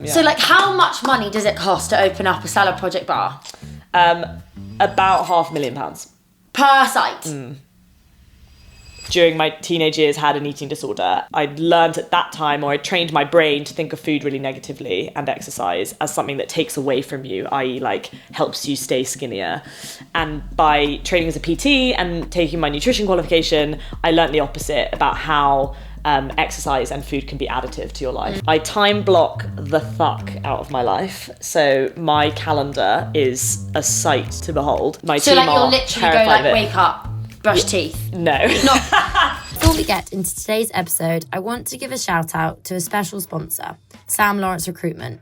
So like, how much money does it cost to open up a Salad Project bar? About £500,000. Per site? During my teenage years, had an eating disorder. I'd learned at that time, or I trained my brain to think of food really negatively and exercise as something that takes away from you, i.e. like helps you stay skinnier. And by training as a PT and taking my nutrition qualification, I learned the opposite about how exercise and food can be additive to your life. I time block the fuck out of my life. So my calendar is a sight to behold. My so team like, you'll are literally go terrified like, of it. wake up, brush teeth. No. Before we get into today's episode, I want to give a shout out to a special sponsor, Sam Lawrence Recruitment.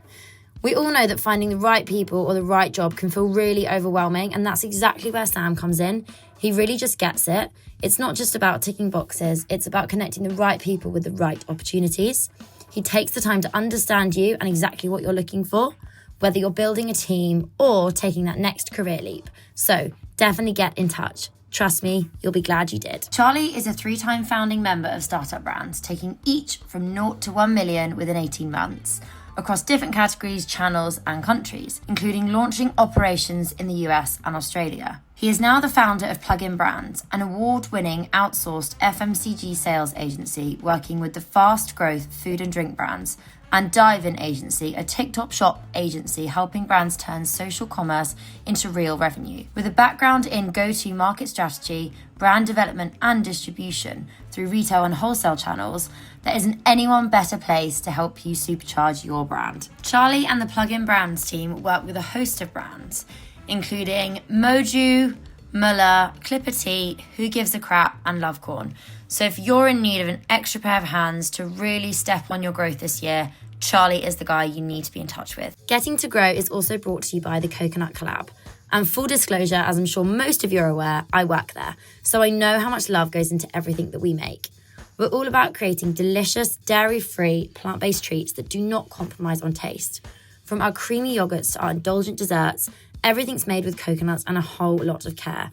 We all know that finding the right people or the right job can feel really overwhelming, and that's exactly where Sam comes in. He really just gets it. It's not just about ticking boxes, it's about connecting the right people with the right opportunities. He takes the time to understand you and exactly what you're looking for, whether you're building a team or taking that next career leap. So definitely get in touch. Trust me, you'll be glad you did. Charlie is a 3-time founding member of Startup Brands, taking each from 0 to 1 million within 18 months, across different categories, channels and countries, including launching operations in the US and Australia. He is now the founder of Plug-in Brands, an award-winning outsourced FMCG sales agency working with the fast-growth food and drink brands, and Dive-In Agency, a TikTok shop agency helping brands turn social commerce into real revenue. With a background in go-to market strategy, brand development and distribution through retail and wholesale channels, there isn't anyone better placed to help you supercharge your brand. Charlie and the Plug-in Brands team work with a host of brands, including Moju, Muller, Clipper Tea, Who Gives a Crap and Lovecorn. So if you're in need of an extra pair of hands to really step on your growth this year, Charlie is the guy you need to be in touch with. Getting to Grow is also brought to you by the Coconut Collab. And full disclosure, as I'm sure most of you are aware, I work there, so I know how much love goes into everything that we make. We're all about creating delicious, dairy-free, plant-based treats that do not compromise on taste. From our creamy yogurts to our indulgent desserts, everything's made with coconuts and a whole lot of care.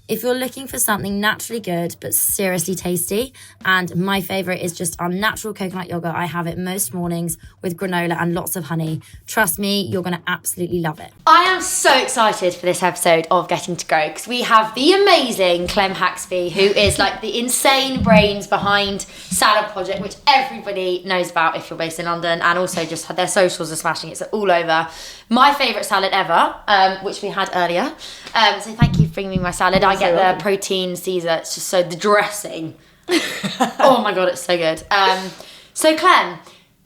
If you're looking for something naturally good but seriously tasty, and my favourite is just our natural coconut yogurt, I have it most mornings with granola and lots of honey. Trust me, you're going to absolutely love it. I am so excited for this episode of Getting to Grow because we have the amazing Clem Haxby, who is like the insane brains behind Salad Project, which everybody knows about if you're based in London, and also just their socials are smashing it, so all over. My favourite salad ever, which we had earlier. So thank you for bringing me my salad. I get the protein Caesar. It's just so the dressing. Oh my god, it's so good. So Clem,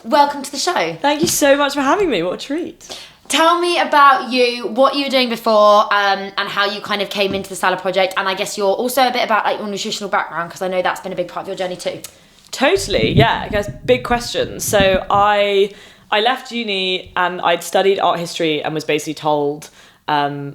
welcome to the show. Thank you so much for having me. What a treat. Tell me about you, what you were doing before, and how you kind of came into the Salad Project, and I guess you're also a bit about like your nutritional background, because I know that's been a big part of your journey too. Totally, yeah. I guess big question. So I left uni and I'd studied art history and was basically told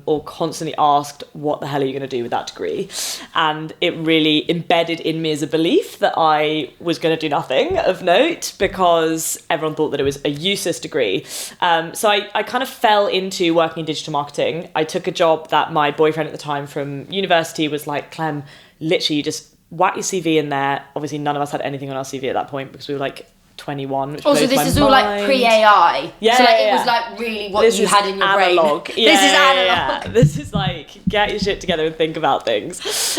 or constantly asked, what the hell are you going to do with that degree? And it really embedded in me as a belief that I was going to do nothing of note because everyone thought that it was a useless degree. So I kind of fell into working in digital marketing. I took a job that my boyfriend at the time from university was like, Clem, literally you just whack your CV in there. Obviously none of us had anything on our CV at that point because we were like 21, which also this is all like pre-AI, yeah, so like yeah, it was like really what this you had in your analog. brain. Yeah, this is analog. yeah. This is like get your shit together and think about things.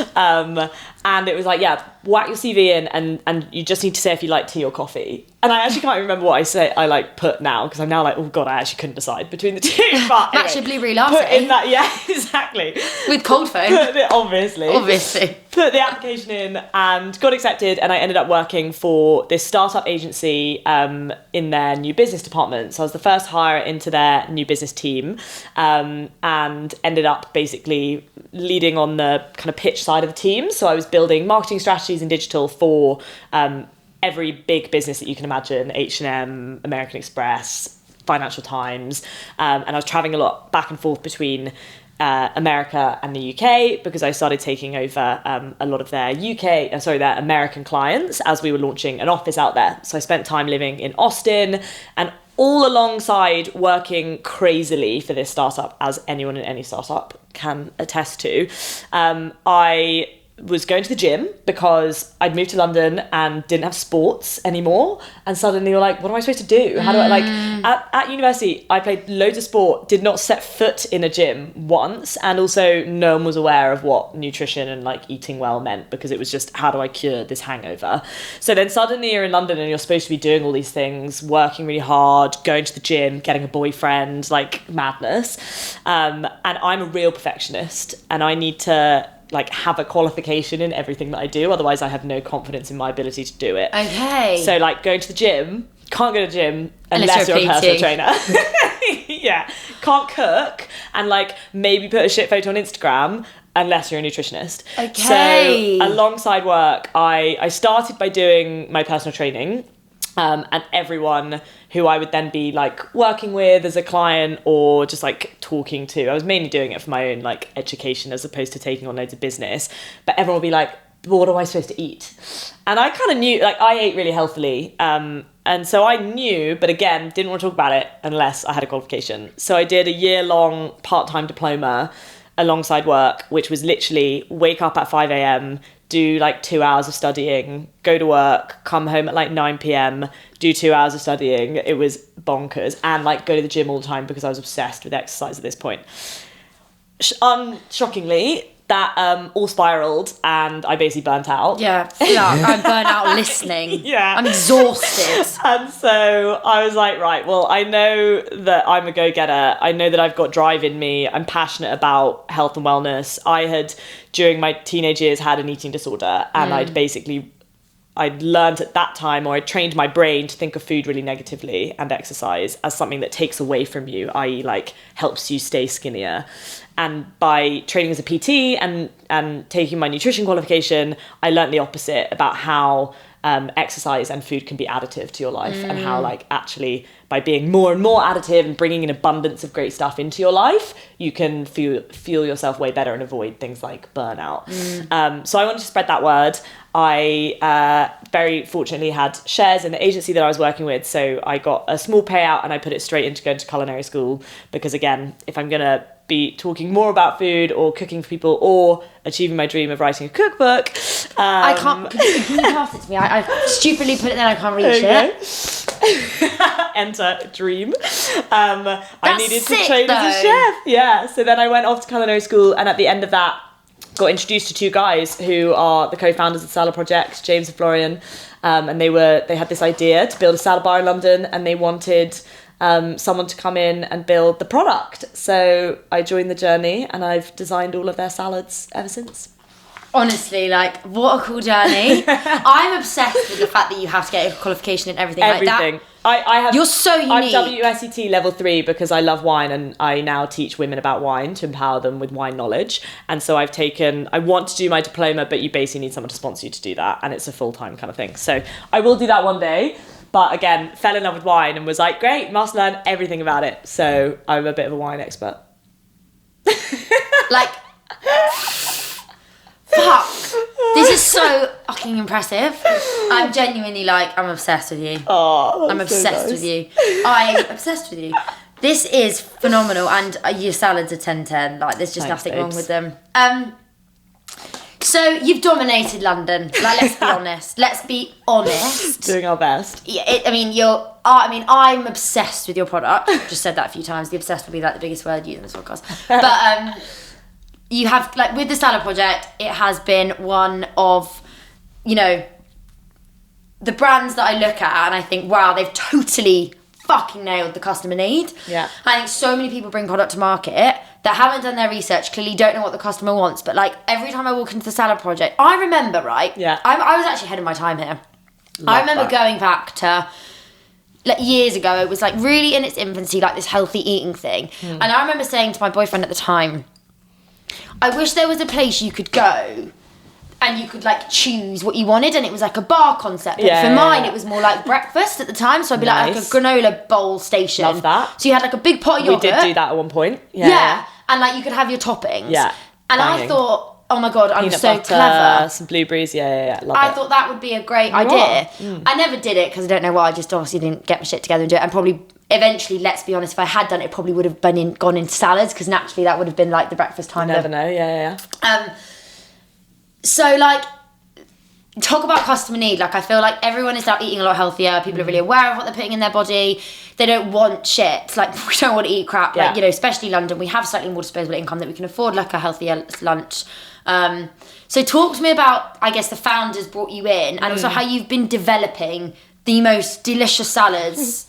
And it was like, yeah, whack your CV in and you just need to say if you like tea or coffee. And I actually can't remember what I like put now because I'm now like, oh god, I actually couldn't decide between the two. But Match your blueberry latte. put in that, yeah, exactly. With cold foam. Obviously. Put the application in and got accepted, and I ended up working for this startup agency in their new business department. So I was the first hire into their new business team, and ended up basically leading on the kind of pitch side of the team. So I was building marketing strategies in digital for every big business that you can imagine: H&M, American Express, Financial Times, and I was traveling a lot back and forth between America and the UK because I started taking over a lot of their their American clients as we were launching an office out there. So I spent time living in Austin and all alongside working crazily for this startup, as anyone in any startup can attest to. I was going to the gym because I'd moved to London and didn't have sports anymore, and suddenly you're like, what am I supposed to do? How do I, like, at university I played loads of sport, did not set foot in a gym once, and also no one was aware of what nutrition and like eating well meant, because it was just, how do I cure this hangover? So then suddenly you're in London and you're supposed to be doing all these things, working really hard, going to the gym, getting a boyfriend, like madness, and I'm a real perfectionist, and I need to like have a qualification in everything that I do, otherwise I have no confidence in my ability to do it. Okay. So like going to the gym, can't go to the gym unless you're a personal trainer. Yeah. Can't cook and like maybe put a shit photo on Instagram unless you're a nutritionist. Okay. So alongside work, I started by doing my personal training. And everyone who I would then be like working with as a client or just like talking to, I was mainly doing it for my own like education as opposed to taking on loads of business. But everyone would be like, well, what am I supposed to eat? And I kind of knew, like, I ate really healthily. And so I knew, but again, didn't want to talk about it unless I had a qualification. So I did a year-long part-time diploma alongside work, which was literally wake up at 5 a.m, do like 2 hours of studying, go to work, come home at like 9 p.m, do 2 hours of studying. It was bonkers. And like go to the gym all the time because I was obsessed with exercise at this point. Shockingly, that all spiraled and I basically burnt out. Yeah, I'm burnt out listening. Yeah. I'm exhausted. And so I was like, right, well, I know that I'm a go-getter. I know that I've got drive in me. I'm passionate about health and wellness. I had, during my teenage years, had an eating disorder, and I'd learned at that time, or I trained my brain to think of food really negatively and exercise as something that takes away from you, i.e. like helps you stay skinnier. And by training as a PT and taking my nutrition qualification, I learned the opposite about how exercise and food can be additive to your life, and how like actually by being more and more additive and bringing an abundance of great stuff into your life, you can feel yourself way better and avoid things like burnout. So I wanted to spread that word. I very fortunately had shares in the agency that I was working with, so I got a small payout and I put it straight into going to culinary school, because again, if I'm gonna be talking more about food or cooking for people or achieving my dream of writing a cookbook, I can't. Can you pass it to me? I stupidly put it there. I can't reach it. Enter dream. I needed to train though. as a chef. Yeah. So then I went off to culinary school, and at the end of that, got introduced to two guys who are the co-founders of the Salad Project, James and Florian, and they had this idea to build a salad bar in London, and they wanted someone to come in and build the product. So I joined the journey, and I've designed all of their salads ever since. Honestly, like, what a cool journey. I'm obsessed with the fact that you have to get a qualification and everything. Like that. I have. You're so unique. I'm WSET level 3 because I love wine, and I now teach women about wine to empower them with wine knowledge. And so I want to do my diploma, but you basically need someone to sponsor you to do that, and it's a full-time kind of thing. So I will do that one day. But again, fell in love with wine and was like, great, must learn everything about it. So I'm a bit of a wine expert. Like, fuck. This is so fucking impressive. I'm genuinely like, I'm obsessed with you. Oh, I'm obsessed with you. I'm obsessed with you. This is phenomenal, and your salads are 10/10. Like, there's just nothing wrong with them. So you've dominated London. Like, let's be honest. Let's be honest. Doing our best. Yeah, I'm obsessed with your product. I've just said that a few times. The obsessed will be like the biggest word used in this podcast. But you have, like, with the Salad Project, it has been one of, you know, the brands that I look at and I think, wow, they've totally fucking nailed the customer need. Yeah. I think so many people bring product to market that haven't done their research, clearly don't know what the customer wants. But like, every time I walk into the Salad Project, I remember, right? Yeah. I was actually ahead of my time here. I remember going back to, like, years ago, it was like really in its infancy, like this healthy eating thing. And I remember saying to my boyfriend at the time, I wish there was a place you could go and you could like choose what you wanted, and it was like a bar concept. But for mine, it was more like breakfast at the time, so I'd be like a granola bowl station. Love that. So you had like a big pot of yogurt. We did do that at one point. Yeah. And like you could have your toppings. Yeah. And Banging. I thought, oh my God, I'm Peanut so butter, clever. some blueberries, Love it. I thought that would be a great idea. I never did it because I don't know why. I just obviously didn't get my shit together and do it. And probably eventually, let's be honest, if I had done it, probably would have gone into salads, because naturally that would have been like the breakfast time. You never know. So like, talk about customer need. Like, I feel like everyone is now eating a lot healthier. People are really aware of what they're putting in their body. They don't want shit. Like, we don't want to eat crap. Like, especially London, we have slightly more disposable income that we can afford like a healthier lunch. So talk to me about, I guess, the founders brought you in, and also how you've been developing the most delicious salads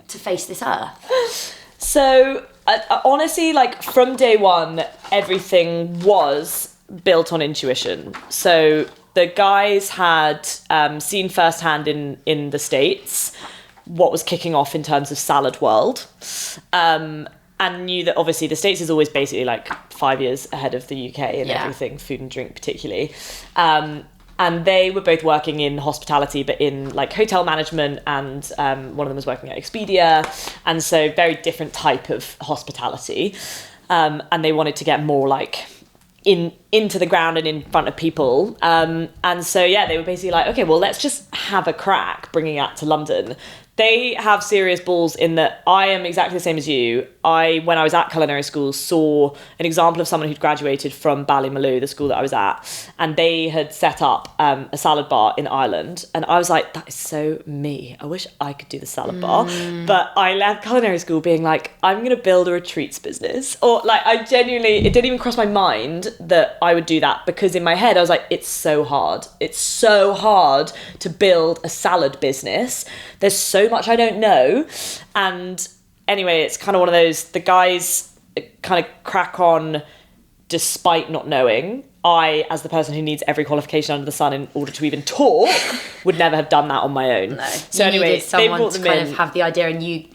to face this earth. So honestly, like, from day one, everything was built on intuition. So the guys had seen firsthand in the States what was kicking off in terms of salad world, and knew that obviously the States is always basically like 5 years ahead of the UK in everything, food and drink particularly. And they were both working in hospitality, but in like hotel management, and one of them was working at Expedia, and so very different type of hospitality. And they wanted to get more like into the ground and in front of people. And so, they were basically like, okay, well, let's just have a crack bringing that to London. They have serious balls in that I am exactly the same as you. When I was at culinary school, saw an example of someone who'd graduated from Ballymaloe, the school that I was at, and they had set up a salad bar in Ireland. And I was like, that is so me. I wish I could do the salad bar. But I left culinary school being like, I'm going to build a retreats business. Or like, it didn't even cross my mind that I would do that, because in my head I was like, it's so hard. It's so hard to build a salad business. There's so much I don't know. And anyway, it's kind of one of those, the guys kind of crack on despite not knowing. I, as the person who needs every qualification under the sun in order to even talk, would never have done that on my own. No. So you anyway, needed someone they to brought kind them in. of have the idea, and you,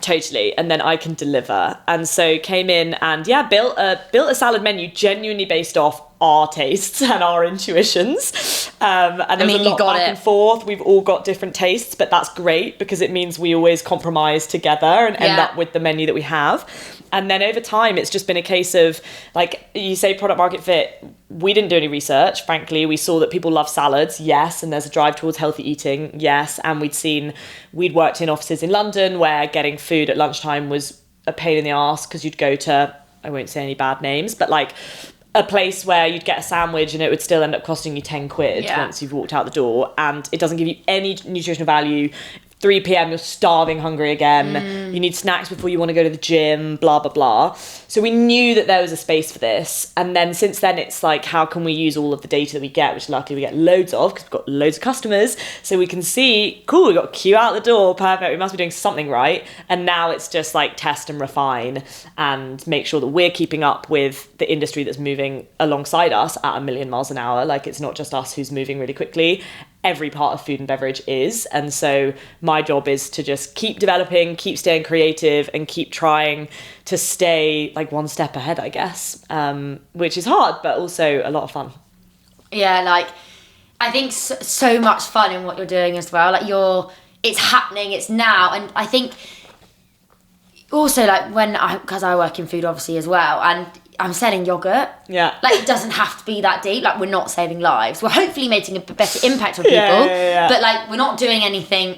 Totally. And then I can deliver. And so came in and built a salad menu genuinely based off our tastes and our intuitions. And there was a lot back and forth. We've all got different tastes, but that's great because it means we always compromise together and end up with the menu that we have. And then over time, it's just been a case of, like, you say product market fit. We didn't do any research, frankly. We saw that people love salads, yes, and there's a drive towards healthy eating, yes. And we'd worked in offices in London where getting food at lunchtime was a pain in the arse because you'd go to, I won't say any bad names, but like a place where you'd get a sandwich and it would still end up costing you 10 quid once you've walked out the door, and it doesn't give you any nutritional value. 3 p.m, you're starving hungry again. You need snacks before you want to go to the gym, blah, blah, blah. So we knew that there was a space for this. And then since then, it's like, how can we use all of the data that we get, which luckily we get loads of because we've got loads of customers. So we can see, cool, we got a queue out the door, perfect, we must be doing something right. And now it's just like test and refine and make sure that we're keeping up with the industry that's moving alongside us at 1,000,000 miles an hour. Like, it's not just us who's moving really quickly. Every part of food and beverage is. And so my job is to just keep developing, keep staying creative, and keep trying to stay like one step ahead, I guess, which is hard, but also a lot of fun. Yeah, like, I think so much fun in what you're doing as well. Like, it's happening, it's now. And I think also, like, because I work in food obviously as well, and I'm selling yogurt. Yeah. Like, it doesn't have to be that deep. Like, we're not saving lives. We're hopefully making a better impact on people. But, like, we're not doing anything.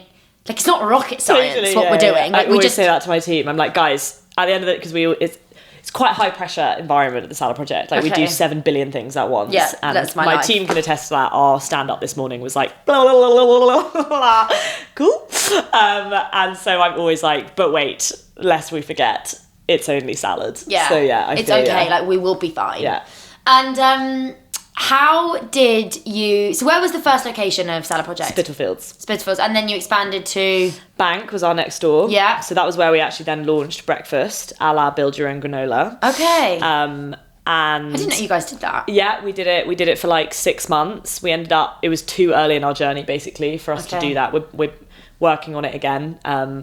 Like, it's not rocket science what we're doing. Like, I always say that to my team. I'm like, guys, at the end of it, because it's quite a high pressure environment at the Salad Project. Like, we do 7 billion things at once. Yeah, and that's my my life. team can attest to that. Our stand up this morning was like, blah, blah, blah, blah, blah, blah. Cool. And so I'm always like, but wait, lest we forget, it's only salad. Yeah. So it's okay. Like, we will be fine. Yeah. And how did you? So where was the first location of Salad Project? Spitalfields. And then you expanded to Bank was our next door. Yeah. So that was where we actually then launched breakfast, a la build your own granola. Okay. And I didn't know you guys did that. Yeah, we did it for like 6 months. We ended up, it was too early in our journey basically for us to do that. We're working on it again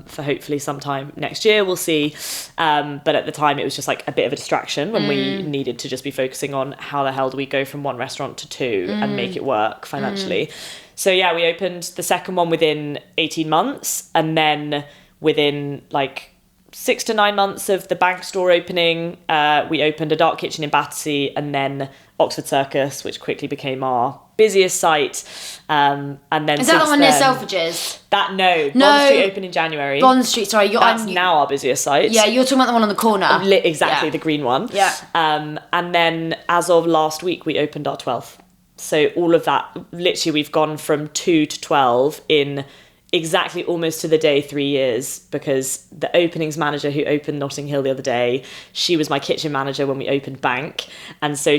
for hopefully sometime next year, we'll see. But at the time it was just like a bit of a distraction when we needed to just be focusing on how the hell do we go from one restaurant to two and make it work financially. So yeah, we opened the second one within 18 months, and then within like 6 to 9 months of the Bank store opening, we opened a dark kitchen in Battersea, and then Oxford Circus, which quickly became our busiest site. And then is that the one near Selfridges? Bond Street opened in January. Bond Street, sorry. That's now our busiest site. Yeah, you're talking about the one on the corner. Exactly, the green one. Yeah. And then as of last week, we opened our 12th So all of that, literally we've gone from 2 to 12 in exactly almost to the day 3 years, because the openings manager who opened Notting Hill the other day, she was my kitchen manager when we opened Bank. And so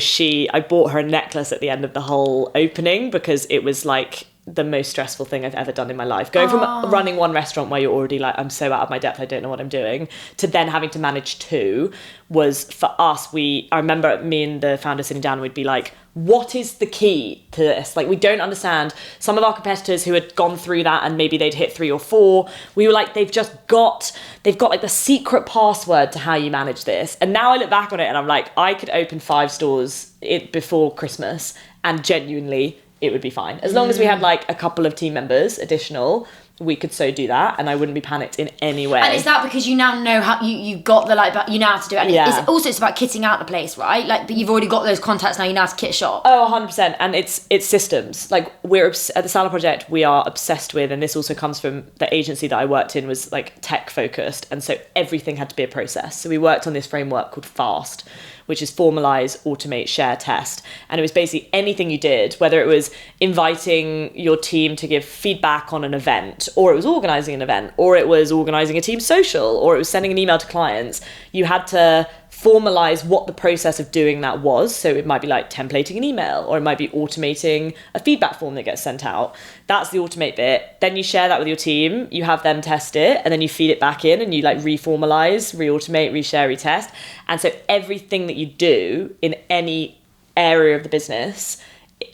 I bought her a necklace at the end of the whole opening, because it was like the most stressful thing I've ever done in my life. Going from running one restaurant where you're already like, I'm so out of my depth, I don't know what I'm doing, to then having to manage two was, for us, I remember me and the founder sitting down and we'd be like, what is the key to this? Like, we don't understand. Some of our competitors who had gone through that and maybe they'd hit 3 or 4, we were like, they've got like the secret password to how you manage this. And now I look back on it and I'm like, I could open 5 stores before Christmas and genuinely it would be fine. As long as we had like a couple of team members additional, we could so do that and I wouldn't be panicked in any way. And is that because you now know how you got the like, you know how to do it? And it's about kitting out the place, right? Like, but you've already got those contacts now, you know how to kit shop. Oh, 100%. And it's systems. Like, we're at the Salad Project, we are obsessed with, and this also comes from the agency that I worked in, was like tech focused, and so everything had to be a process. So we worked on this framework called FAST, which is formalize, automate, share, test. And it was basically anything you did, whether it was inviting your team to give feedback on an event, or it was organizing an event, or it was organizing a team social, or it was sending an email to clients, you had to formalize what the process of doing that was. So it might be like templating an email, or it might be automating a feedback form that gets sent out. That's the automate bit. Then you share that with your team, you have them test it, and then you feed it back in and you like reformalize, re-automate, reshare, retest. And so everything that you do in any area of the business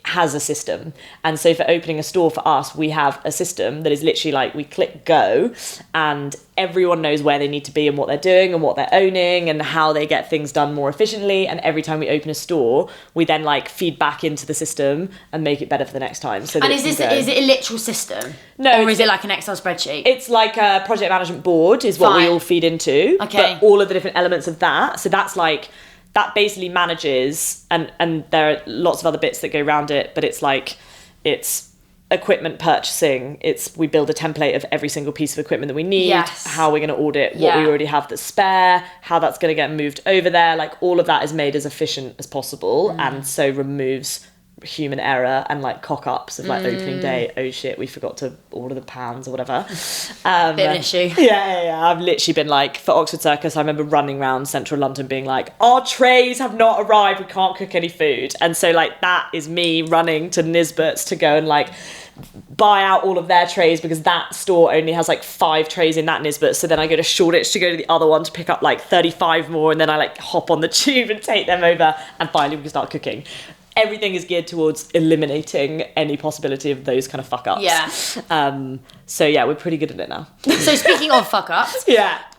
has a system. And so for opening a store for us, we have a system that is literally like, we click go and everyone knows where they need to be and what they're doing and what they're owning and how they get things done more efficiently. And every time we open a store, we then like feed back into the system and make it better for the next time. So and is it a literal system? No. Or is it like an Excel spreadsheet? It's like a project management board is what we all feed into. Okay. But all of the different elements of that. So that's like, that basically manages, and there are lots of other bits that go around it, but it's like, it's equipment purchasing, we build a template of every single piece of equipment that we need, how we're going to audit what we already have that's spare, how that's going to get moved over there, like all of that is made as efficient as possible, and so removes human error and like cock-ups of like opening day, oh shit, we forgot to order the pans or whatever. Bit of an issue. Yeah. I've literally been like, for Oxford Circus, I remember running around central London being like, our trays have not arrived, we can't cook any food. And so like that is me running to Nisbet's to go and like buy out all of their trays, because that store only has like 5 trays in that Nisbet's. So then I go to Shoreditch to go to the other one to pick up like 35 more, and then I like hop on the tube and take them over, and finally we can start cooking. Everything is geared towards eliminating any possibility of those kind of fuck ups. Yeah. So yeah, we're pretty good at it now. So speaking of fuck ups,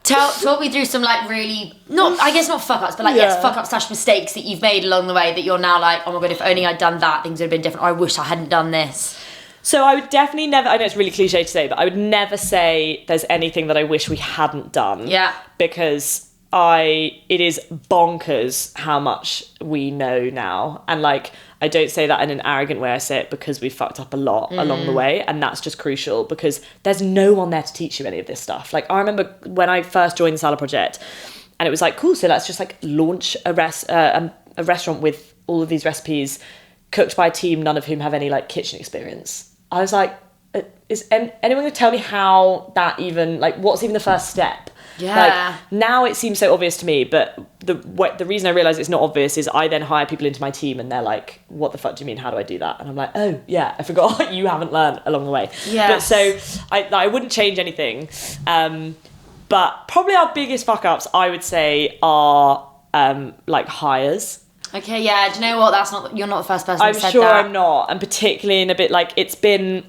talk me through some like really not fuck ups, but like fuck ups / mistakes that you've made along the way that you're now like, oh my god, if only I'd done that, things would have been different. Or I wish I hadn't done this. So I would definitely never, I know it's really cliche to say, but I would never say there's anything that I wish we hadn't done. Yeah. Because it is bonkers how much we know now. And like, I don't say that in an arrogant way, I say it because we fucked up a lot along the way, and that's just crucial because there's no one there to teach you any of this stuff. Like, I remember when I first joined the Salad Project, and it was like, cool, so let's just like launch a restaurant with all of these recipes cooked by a team, none of whom have any like kitchen experience. I was like, is anyone going to tell me how that even, like, what's even the first step? Yeah. Like, now it seems so obvious to me, but the reason I realise it's not obvious is I then hire people into my team and they're like, what the fuck do you mean? How do I do that? And I'm like, oh yeah, I forgot. You haven't learned along the way. Yeah. But so I wouldn't change anything. But probably our biggest fuck ups, I would say, are like hires. Okay, yeah. Do you know what? You're not the first person who said that. I'm sure I'm not, and particularly in a bit like it's been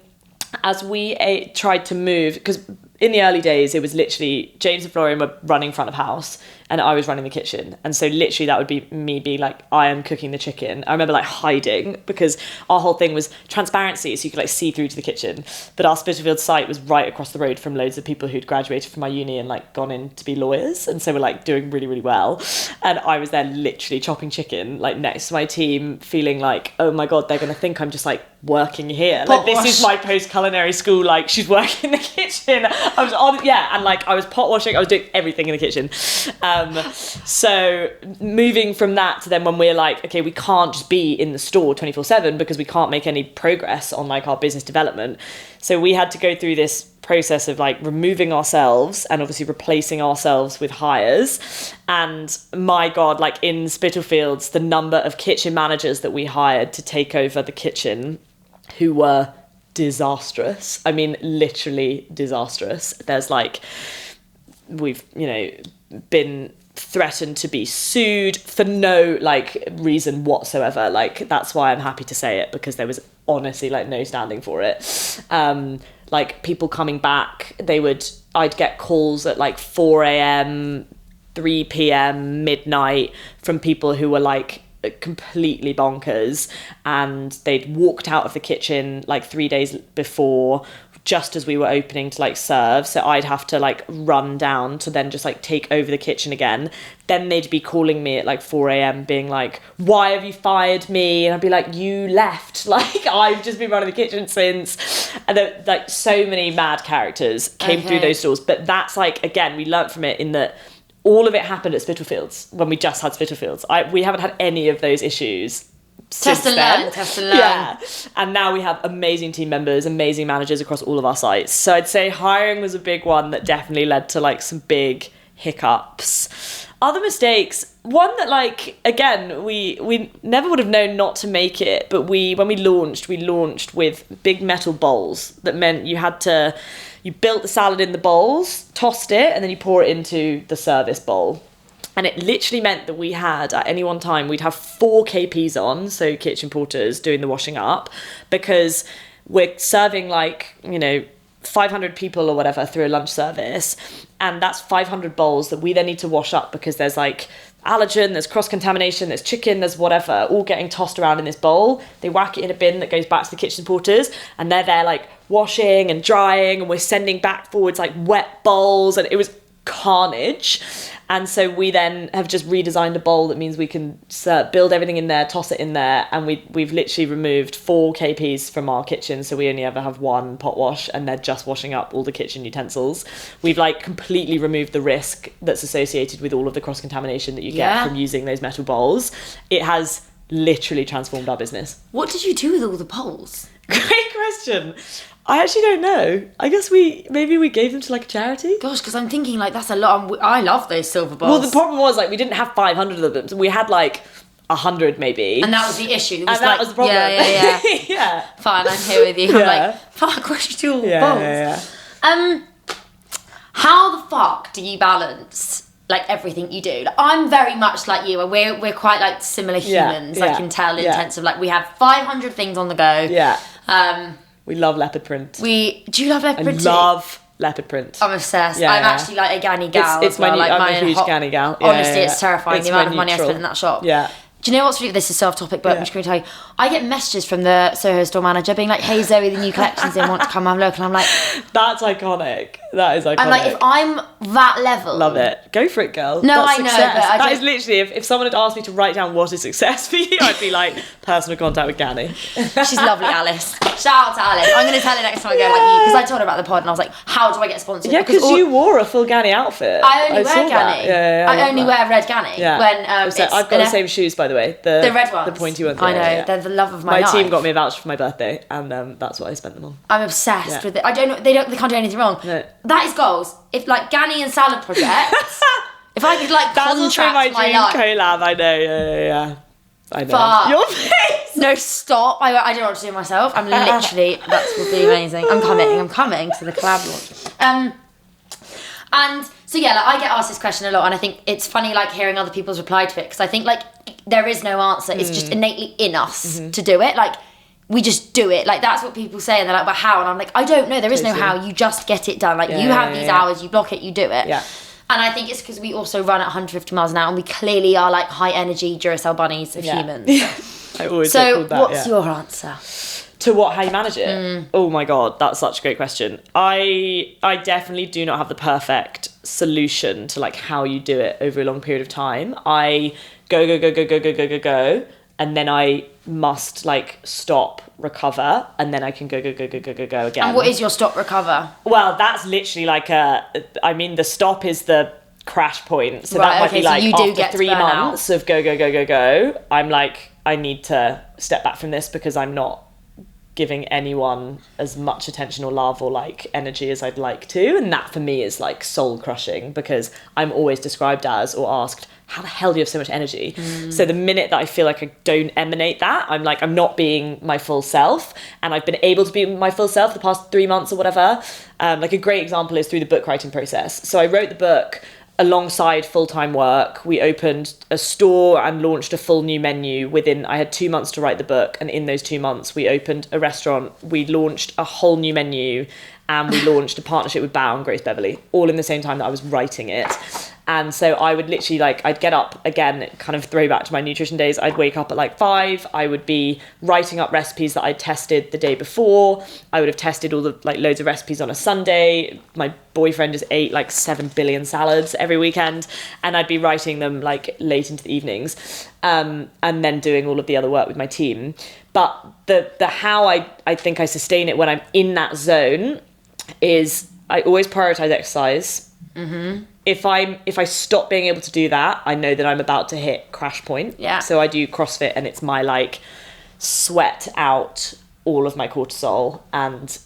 as we tried to move, because in the early days, it was literally James and Florian were running front of house and I was running the kitchen. And so literally that would be me being like, I am cooking the chicken. I remember like hiding because our whole thing was transparency, so you could like see through to the kitchen. But our Spitalfields site was right across the road from loads of people who'd graduated from my uni and like gone in to be lawyers. And so we're like doing really, really well. And I was there literally chopping chicken like next to my team, feeling like, oh my God, they're going to think I'm just like working here. Like this is my post-culinary school, like she's working in the kitchen. I was on, and like I was pot washing, I was doing everything in the kitchen. So moving from that to then when we're like, okay, we can't just be in the store 24/7 because we can't make any progress on like our business development. So we had to go through this process of like removing ourselves and obviously replacing ourselves with hires. And my God, like in Spitalfields, the number of kitchen managers that we hired to take over the kitchen who were disastrous. I mean, literally disastrous. There's like, we've, been threatened to be sued for no like reason whatsoever. Like, that's why I'm happy to say it, because there was honestly like no standing for it. Like people coming back, I'd get calls at like 4 a.m, 3 p.m, midnight from people who were like completely bonkers, and they'd walked out of the kitchen like 3 days before, just as we were opening to like serve. So I'd have to like run down to then just like take over the kitchen again. Then they'd be calling me at like 4 a.m. being like, why have you fired me? And I'd be like, you left. Like, I've just been running the kitchen since. And then like so many mad characters came through those doors. But that's like, again, we learnt from it in that all of it happened at Spitalfields when we just had Spitalfields. We haven't had any of those issues. Test and learn. Yeah. And now we have amazing team members, amazing managers across all of our sites. So I'd say hiring was a big one that definitely led to like some big hiccups. Other mistakes, one that like, again, we never would have known not to make it, but when we launched with big metal bowls. That meant you built the salad in the bowls, tossed it, and then you pour it into the service bowl. And it literally meant that we had, at any one time, we'd have 4 KPs on, so kitchen porters doing the washing up, because we're serving like, 500 people or whatever through a lunch service. And that's 500 bowls that we then need to wash up, because there's like allergen, there's cross-contamination, there's chicken, there's whatever, all getting tossed around in this bowl. They whack it in a bin that goes back to the kitchen porters, and they're there like washing and drying, and we're sending back forwards like wet bowls, and it was carnage. And so we then have just redesigned a bowl that means we can build everything in there, toss it in there, and we've literally removed 4 KPs from our kitchen, so we only ever have 1 pot wash, and they're just washing up all the kitchen utensils. We've like completely removed the risk that's associated with all of the cross-contamination that you get from using those metal bowls. It has literally transformed our business. What did you do with all the bowls? Great question. I actually don't know. I guess maybe we gave them to like a charity. Gosh, because I'm thinking like that's a lot. I love those silver bowls. Well, the problem was like we didn't have 500 of them. So we had like 100 maybe. And that was the issue. That was the problem. Yeah. Yeah. Fine, I'm here with you. I'm like, fuck, where'd you do all the bowls? Yeah. How the fuck do you balance like everything you do? Like, I'm very much like you, and we're quite like similar humans. I can tell in terms of like we have 500 things on the go. Yeah. We love leopard print. Do you love leopard print? I love leopard print. I'm obsessed. I'm actually like a Ganny gal. It's well. I'm a huge Ganny gal. Honestly, it's terrifying the amount of money I spend in that shop. Yeah. Do you know what's really, this is so off topic, but I'm just going to tell you, I get messages from the Soho store manager being like, hey Zoe, the new collections in, want to come have a look? And I'm like, that's iconic. That is iconic. I'm like, if I'm that level. Love it. Go for it, girl. No, that's I know, success. but that is literally, if someone had asked me to write down what is success for you, I'd be like, personal contact with Ganny. She's lovely, Alice. Shout out to Alice. I'm going to tell her next time I go like you, because I told her about the pod and I was like, how do I get sponsored? Yeah, because you wore a full Ganny outfit. I only wear Ganny. I only wear red Ganny. Yeah. When, I've got the same shoes, by the way. The red ones. The pointy ones. I know, they're the love of my life. My team got me a voucher for my birthday, and that's what I spent them on. I'm obsessed with it. I don't know, they can't do anything wrong. No. That is goals. If like Ganny and Salad Projects, if I could like that's contract my dream life. collab. I know. Yeah. I know. But your face. No, stop. I don't know what to do myself. I'm literally, that would be amazing. I'm coming to the collab launch. And so yeah, like, I get asked this question a lot, and I think it's funny like hearing other people's reply to it, because I think like there is no answer. It's just innately in us to do it. Like we just do it. Like that's what people say, and they're like, but how? And I'm like, I don't know. There is no how. You just get it done. Like you have these hours, you block it, you do it. Yeah. And I think it's because we also run at 150 miles an hour, and we clearly are like high energy Duracell bunnies of humans. I always so that, what's your answer? To how you manage it? Oh my God, that's such a great question. I definitely do not have the perfect solution to like how you do it over a long period of time. I go, and then I must like stop, recover, and then I can go again. And what is your stop, recover? Well, that's literally like the stop is the crash point. So Right, that might okay, be so like you do after get to 3 burn out. months of go, I'm like, I need to step back from this because I'm not giving anyone as much attention or love or like energy as I'd like to. And that for me is like soul crushing, because I'm always described as or asked, how the hell do you have so much energy? So the minute that I feel like I don't emanate that, I'm like, I'm not being my full self. And I've been able to be my full self the past 3 months or whatever. Like a great example is through the book writing process. So I wrote the book alongside full-time work. We opened a store and launched a full new menu within, I had 2 months to write the book, and in those 2 months we opened a restaurant, we launched a whole new menu, and we launched a partnership with Bao and Grace Beverley, all in the same time that I was writing it. And so I would literally like, I'd get up, again, kind of throwback to my nutrition days, I'd wake up at like 5, I would be writing up recipes that I'd tested the day before. I would have tested all the like loads of recipes on a Sunday. My boyfriend just ate like 7 billion salads every weekend, and I'd be writing them like late into the evenings, and then doing all of the other work with my team. But the how I think I sustain it when I'm in that zone is I always prioritize exercise. If I stop being able to do that, I know that I'm about to hit crash point. Yeah. So I do CrossFit, and it's my like sweat out all of my cortisol and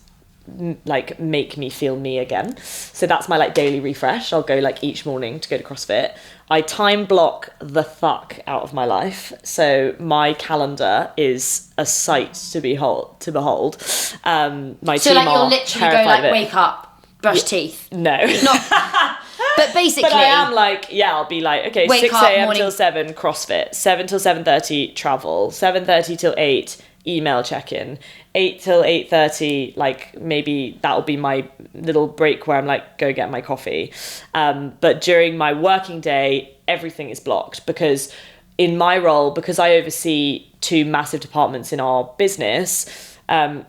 like make me feel me again. So that's my like daily refresh. I'll go like each morning to go to CrossFit. I time block the fuck out of my life. So my calendar is a sight to behold. My So team like you'll are literally go terrified like of it. wake up, brush teeth. No. Not but basically But I am like, yeah, I'll be like, okay, Wake 6 up, a.m. morning. till 7, CrossFit, 7 till 7:30, travel, 7:30 till 8, email check-in, 8 till 8:30, like maybe that'll be my little break where I'm like, go get my coffee. But during my working day, everything is blocked, because in my role, because I oversee 2 massive departments in our business, when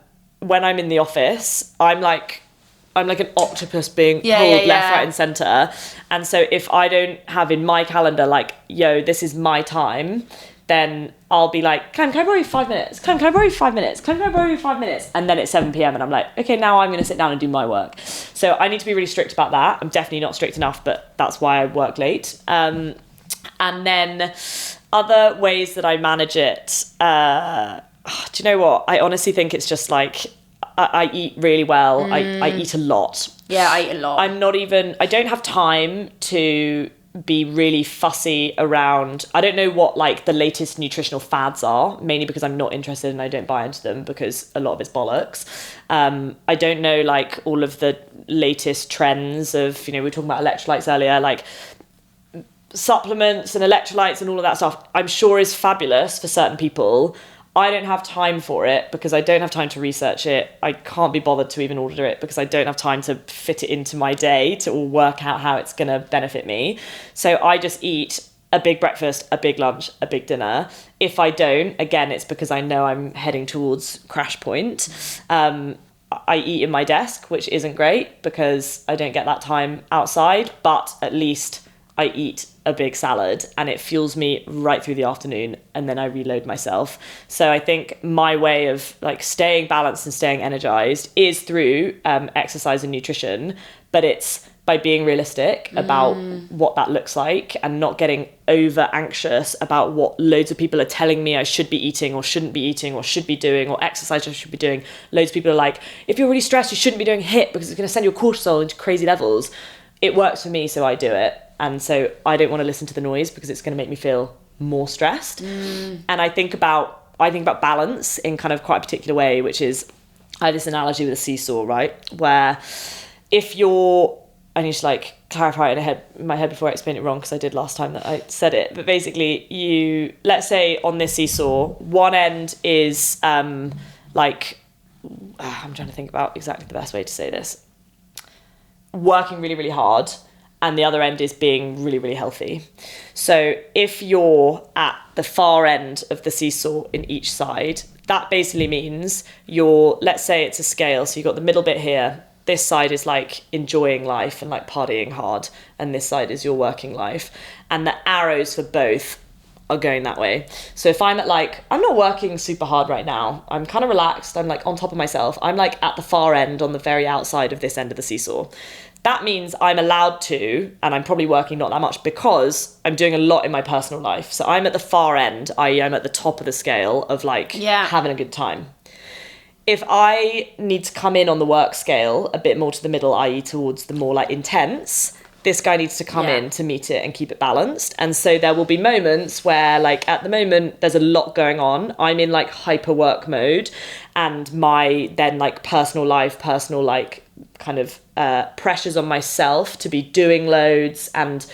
I'm in the office, I'm like an octopus being pulled left, right and centre. And so if I don't have in my calendar like, yo, this is my time, then I'll be like, Clem, can I borrow you 5 minutes? Clem, can I borrow you 5 minutes? Clem, can I borrow you 5 minutes? And then it's 7 p.m. and I'm like, okay, now I'm going to sit down and do my work. So I need to be really strict about that. I'm definitely not strict enough, but that's why I work late. And then other ways that I manage it, do you know what? I honestly think it's just like, I eat really well. I eat a lot. Yeah, I eat a lot. I don't have time to be really fussy around, I don't know what like the latest nutritional fads are, mainly because I'm not interested and I don't buy into them because a lot of it's bollocks. I don't know like all of the latest trends of, we were talking about electrolytes earlier, like supplements and electrolytes and all of that stuff, I'm sure is fabulous for certain people. I don't have time for it because I don't have time to research it. I can't be bothered to even order it because I don't have time to fit it into my day to all work out how it's going to benefit me. So I just eat a big breakfast, a big lunch, a big dinner. If I don't, again, it's because I know I'm heading towards crash point. I eat in my desk, which isn't great because I don't get that time outside, but at least I eat a big salad and it fuels me right through the afternoon, and then I reload myself. So I think my way of like staying balanced and staying energized is through exercise and nutrition, but it's by being realistic about what that looks like and not getting over anxious about what loads of people are telling me I should be eating or shouldn't be eating or should be doing, or exercise I should be doing. Loads of people are like, if you're really stressed, you shouldn't be doing HIIT because it's going to send your cortisol into crazy levels. It works for me, so I do it. And so I don't want to listen to the noise because it's going to make me feel more stressed. And I think about balance in kind of quite a particular way, which is, I have this analogy with a seesaw, right? Where if you're, I need to like clarify it in my head before I explain it wrong because I did last time that I said it. But basically let's say on this seesaw, one end is I'm trying to think about exactly the best way to say this. Working really, really hard. And the other end is being really, really healthy. So if you're at the far end of the seesaw in each side, that basically means let's say it's a scale. So you've got the middle bit here. This side is like enjoying life and like partying hard. And this side is your working life. And the arrows for both are going that way. So if I'm at like, I'm not working super hard right now. I'm kind of relaxed. I'm like on top of myself. I'm like at the far end on the very outside of this end of the seesaw. that means I'm allowed to, and I'm probably working not that much because I'm doing a lot in my personal life. So I'm at the far end, i.e. I'm at the top of the scale of like having a good time. If I need to come in on the work scale a bit more to the middle, i.e. towards the more like intense, this guy needs to come in to meet it and keep it balanced. And so there will be moments where like at the moment there's a lot going on. I'm in like hyper work mode, and my then like personal like kind of pressures on myself to be doing loads and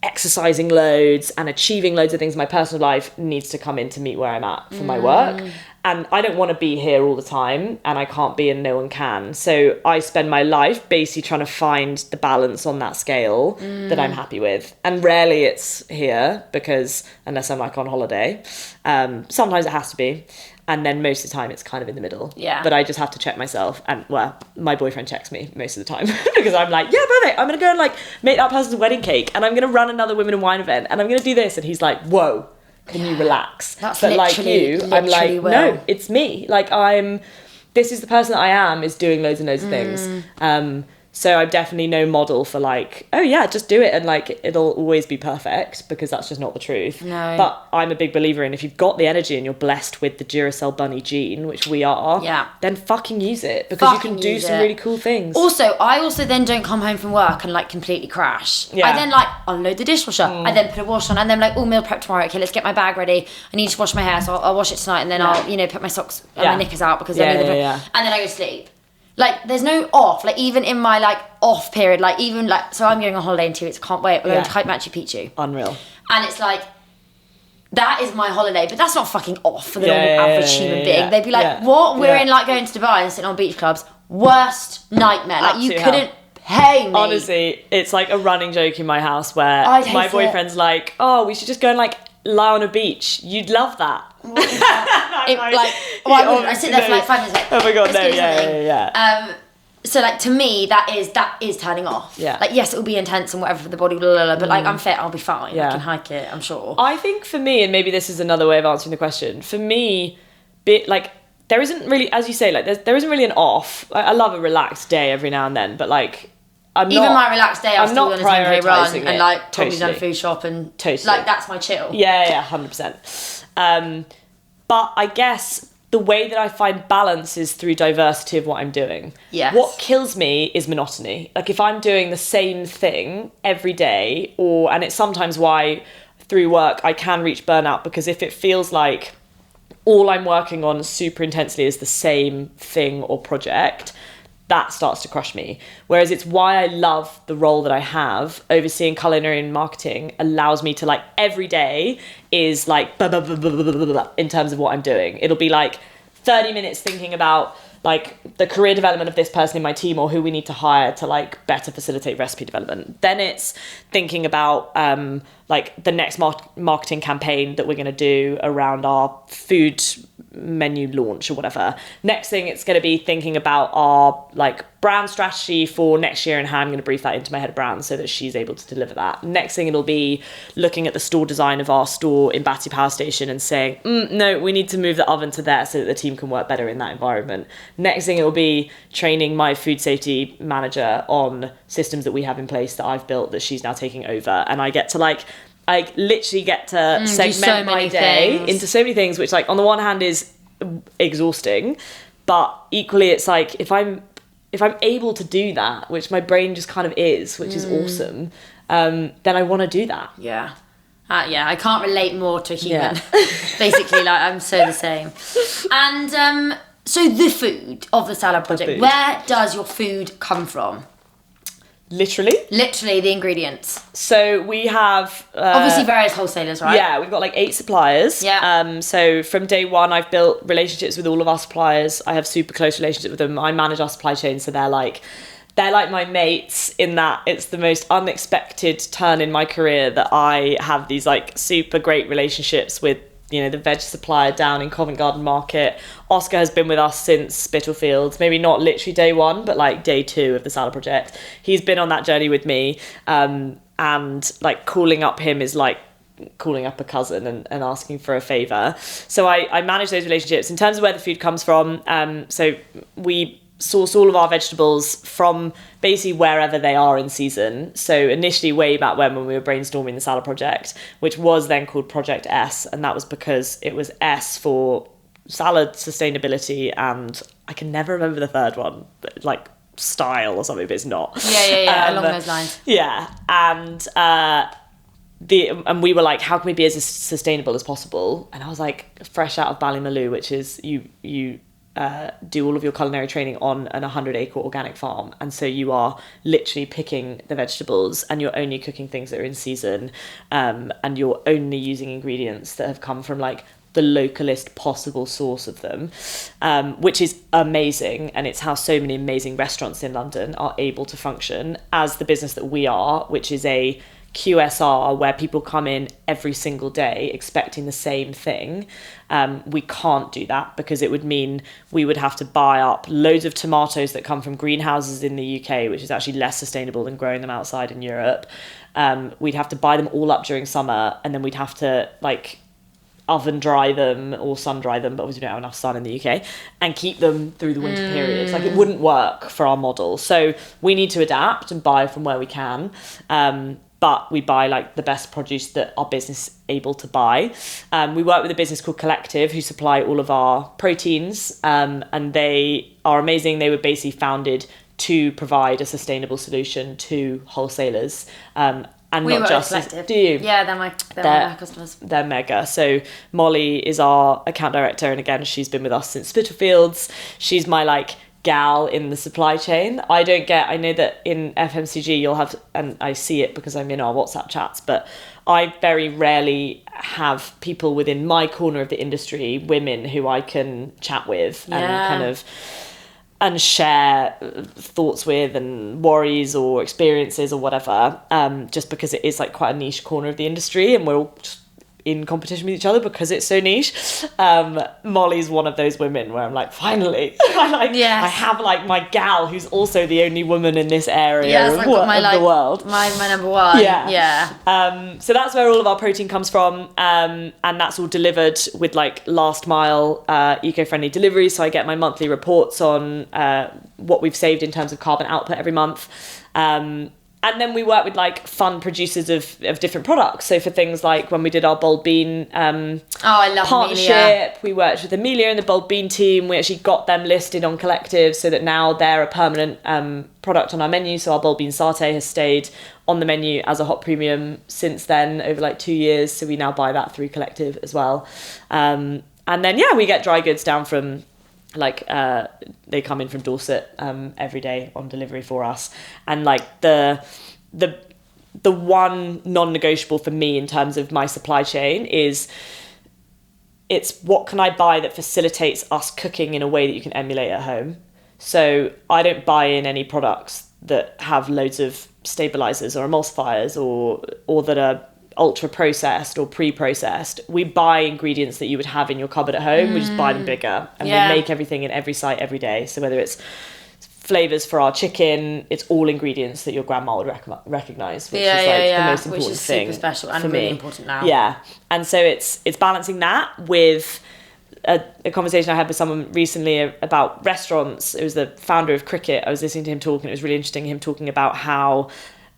exercising loads and achieving loads of things in my personal life needs to come in to meet where I'm at for my work. And I don't want to be here all the time, and I can't be, and no one can. So I spend my life basically trying to find the balance on that scale that I'm happy with. And rarely it's here, because unless I'm like on holiday, sometimes it has to be. And then most of the time it's kind of in the middle. Yeah. But I just have to check myself. And well, my boyfriend checks me most of the time because I'm like, yeah, perfect. I'm going to go and like make that person's wedding cake, and I'm going to run another women and wine event, and I'm going to do this. And he's like, whoa. Can you relax? But like you, I'm like, no, it's me. Like this is the person that I am, is doing loads and loads of things. So I'm definitely no model for like, oh yeah, just do it and like it'll always be perfect, because that's just not the truth. No. But I'm a big believer in, if you've got the energy and you're blessed with the Duracell bunny gene, which we are, then fucking use it, because you can do some really cool things. Also, I then don't come home from work and like completely crash. Yeah. I then like unload the dishwasher. I then put a wash on, and then like, meal prep tomorrow. Okay, let's get my bag ready. I need to wash my hair, so I'll wash it tonight, and then I'll put my socks and my knickers out because and then I go to sleep. Like, there's no off. Like, even in my like off period, like even like, so I'm going on holiday in 2 weeks. I can't wait. We're going to Kite Machu Picchu. Unreal. And it's like, that is my holiday, but that's not fucking off for the normal average human being. They'd be like, what? We're in like going to Dubai and sitting on beach clubs. Worst nightmare. Like, you couldn't pay me. Honestly, it's like a running joke in my house where my boyfriend's like, oh, we should just go and like lie on a beach. You'd love that. I sit there for like 5 minutes. Like, oh my god, no, yeah. So like, to me, that is turning off. Yeah. Like, yes, it will be intense and whatever for the body, blah, blah, blah, but like, I'm fit, I'll be fine. Yeah. I can hike it, I'm sure. I think for me, and maybe this is another way of answering the question, for me, there isn't really, as you say, like there isn't really an off. Like, I love a relaxed day every now and then, but like, even my relaxed day, I'm still on a 10k run it. and like probably Totally. done a food shop and Totally. like, that's my chill. Yeah, 100%. But I guess the way that I find balance is through diversity of what I'm doing. Yes. What kills me is monotony. Like, if I'm doing the same thing every day, and it's sometimes why through work I can reach burnout, because if it feels like all I'm working on super intensely is the same thing or project, that starts to crush me. Whereas it's why I love the role that I have. Overseeing culinary and marketing allows me to, like, every day is like blah, blah, blah, blah, blah, blah, blah, in terms of what I'm doing. It'll be like 30 minutes thinking about like the career development of this person in my team, or who we need to hire to like better facilitate recipe development. Then it's thinking about like the next marketing campaign that we're going to do around our food menu launch or whatever. Next thing, it's going to be thinking about our like brand strategy for next year and how I'm going to brief that into my head of brand so that she's able to deliver that. Next thing, it'll be looking at the store design of our store in Battersea Power Station and saying, no, we need to move the oven to there so that the team can work better in that environment. Next thing, it will be training my food safety manager on systems that we have in place that I've built that she's now taking over. And I literally get to segment my day into so many things, which, like, on the one hand is exhausting, but equally it's like, if I'm able to do that, which my brain just kind of is, which is awesome, then I want to do that. Yeah. I can't relate more to a human. Basically, like, I'm so the same. And so the food of the Salad Project, where does your food come from? Literally, the ingredients. So we have obviously various wholesalers, right? Yeah, we've got like 8 suppliers. Yeah. So from day one, I've built relationships with all of our suppliers. I have super close relationships with them. I manage our supply chain, so they're like my mates, in that it's the most unexpected turn in my career that I have these like super great relationships with, you know, the veg supplier down in Covent Garden Market. Oscar has been with us since Spitalfields, maybe not literally day one, but like day 2 of the Salad Project. He's been on that journey with me, and like calling up him is like calling up a cousin and asking for a favour. So I manage those relationships. In terms of where the food comes from, so we source all of our vegetables from basically wherever they are in season. So initially way back when we were brainstorming the salad project, which was then called Project S, and that was because it was S for salad sustainability, and I can never remember the third one, but like style or something, but it's not. Yeah, along those lines. Yeah, and we were like, how can we be as sustainable as possible? And I was like, fresh out of Ballymaloe, which is you do all of your culinary training on an 100-acre organic farm, and so you are literally picking the vegetables, and you're only cooking things that are in season, and you're only using ingredients that have come from like the localist possible source of them, which is amazing, and it's how so many amazing restaurants in London are able to function as the business that we are, which is a QSR where people come in every single day expecting the same thing. We can't do that, because it would mean we would have to buy up loads of tomatoes that come from greenhouses in the UK, which is actually less sustainable than growing them outside in Europe. We'd have to buy them all up during summer, and then we'd have to like oven dry them or sun dry them, but obviously we don't have enough sun in the UK, and keep them through the winter periods. Like, it wouldn't work for our model. So we need to adapt and buy from where we can. But we buy like the best produce that our business is able to buy. We work with a business called Collective, who supply all of our proteins, and they are amazing. They were basically founded to provide a sustainable solution to wholesalers. And we not just Collective. Do you? Yeah, they're my customers. They're mega. So Molly is our account director, and again, she's been with us since Spitalfields. She's my like gal in the supply chain. I know that in FMCG you'll have, and I see it because I'm in our WhatsApp chats, but I very rarely have people within my corner of the industry, women who I can chat with and kind of and share thoughts with and worries or experiences or whatever, just because it is like quite a niche corner of the industry, and we're all just in competition with each other because it's so niche. Molly's one of those women where I'm like, finally, I have like my gal who's also the only woman in this area of the world. My number one. So that's where all of our protein comes from, and that's all delivered with like last mile eco-friendly delivery. So I get my monthly reports on what we've saved in terms of carbon output every month. And then we work with like fun producers of different products. So for things like when we did our bold bean I love partnership, Amelia. We worked with Amelia and the bold bean team. We actually got them listed on Collective so that now they're a permanent product on our menu. So our bold bean satay has stayed on the menu as a hot premium since then, over like 2 years. So we now buy that through Collective as well. And then we get dry goods down from like they come in from Dorset every day on delivery for us, and like the one non-negotiable for me in terms of my supply chain is it's what can I buy that facilitates us cooking in a way that you can emulate at home. So I don't buy in any products that have loads of stabilizers or emulsifiers or that are ultra processed or pre-processed. We buy ingredients that you would have in your cupboard at home. We just buy them bigger, and we make everything in every site every day. So whether it's flavors for our chicken, it's all ingredients that your grandma would recognize, which is like the most important thing, super special and really me. Important now. And so it's balancing that with a conversation I had with someone recently about restaurants. It was the founder of Cricket. I was listening to him talk, and it was really interesting, him talking about how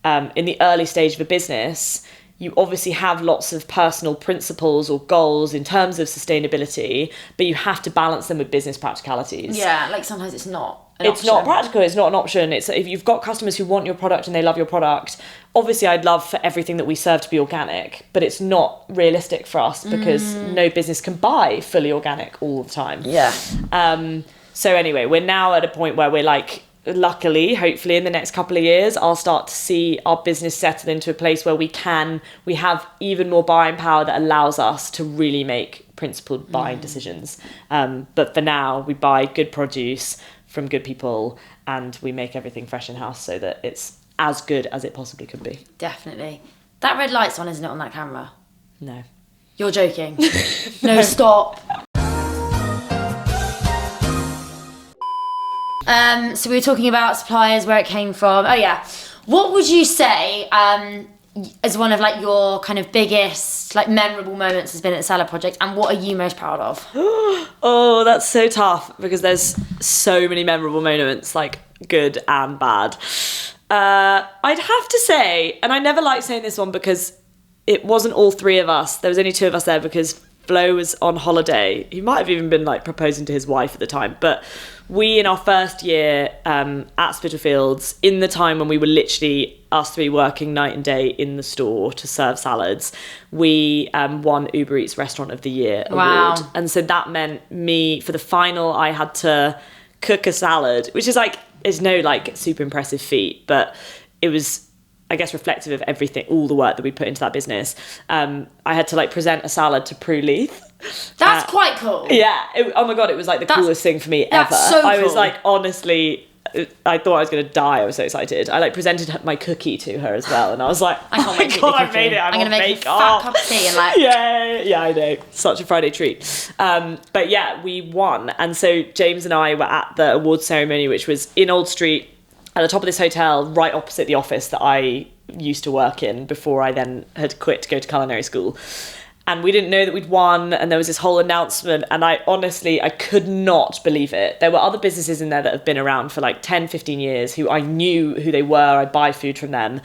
in the early stage of a business, you obviously have lots of personal principles or goals in terms of sustainability, but you have to balance them with business practicalities. Yeah, like sometimes it's not not practical, it's not an option. It's if you've got customers who want your product and they love your product, obviously I'd love for everything that we serve to be organic, but it's not realistic for us because no business can buy fully organic all the time. So anyway, we're now at a point where we're like, luckily, hopefully in the next couple of years, I'll start to see our business settle into a place where we have even more buying power that allows us to really make principled buying decisions. But for now, we buy good produce from good people, and we make everything fresh in-house so that it's as good as it possibly could be. Definitely. That red light's on, isn't it, on that camera? No. You're joking. No, stop. So we were talking about suppliers, where it came from. Oh yeah. What would you say as one of like your kind of biggest like memorable moments has been at the Salad Project, and what are you most proud of? Oh, that's so tough because there's so many memorable moments, like good and bad. I'd have to say, and I never like saying this one because it wasn't all three of us. There was only two of us there because Flo was on holiday. He might have even been like proposing to his wife at the time. But we, in our first year at Spitalfields, in the time when we were literally us three working night and day in the store to serve salads, we won Uber Eats Restaurant of the Year award. And so that meant me, for the final, I had to cook a salad, which is like, is no like super impressive feat, but it was, I guess, reflective of everything, all the work that we put into that business. I had to like present a salad to Prue Leith. That's quite cool. Yeah. Oh my God, it was like the coolest thing for me ever. So cool. I was like, honestly, I thought I was going to die. I was so excited. I like presented my cookie to her as well. And I was like, I can't wait to God, I made it. I'm going to make a fat cup of tea and like... Yeah, I know. Such a Friday treat. But yeah, we won. And so James and I were at the awards ceremony, which was in Old Street, at the top of this hotel, right opposite the office that I used to work in before I then had quit to go to culinary school. And we didn't know that we'd won, and there was this whole announcement, and I could not believe it. There were other businesses in there that have been around for like 10, 15 years who I knew who they were. I'd buy food from them.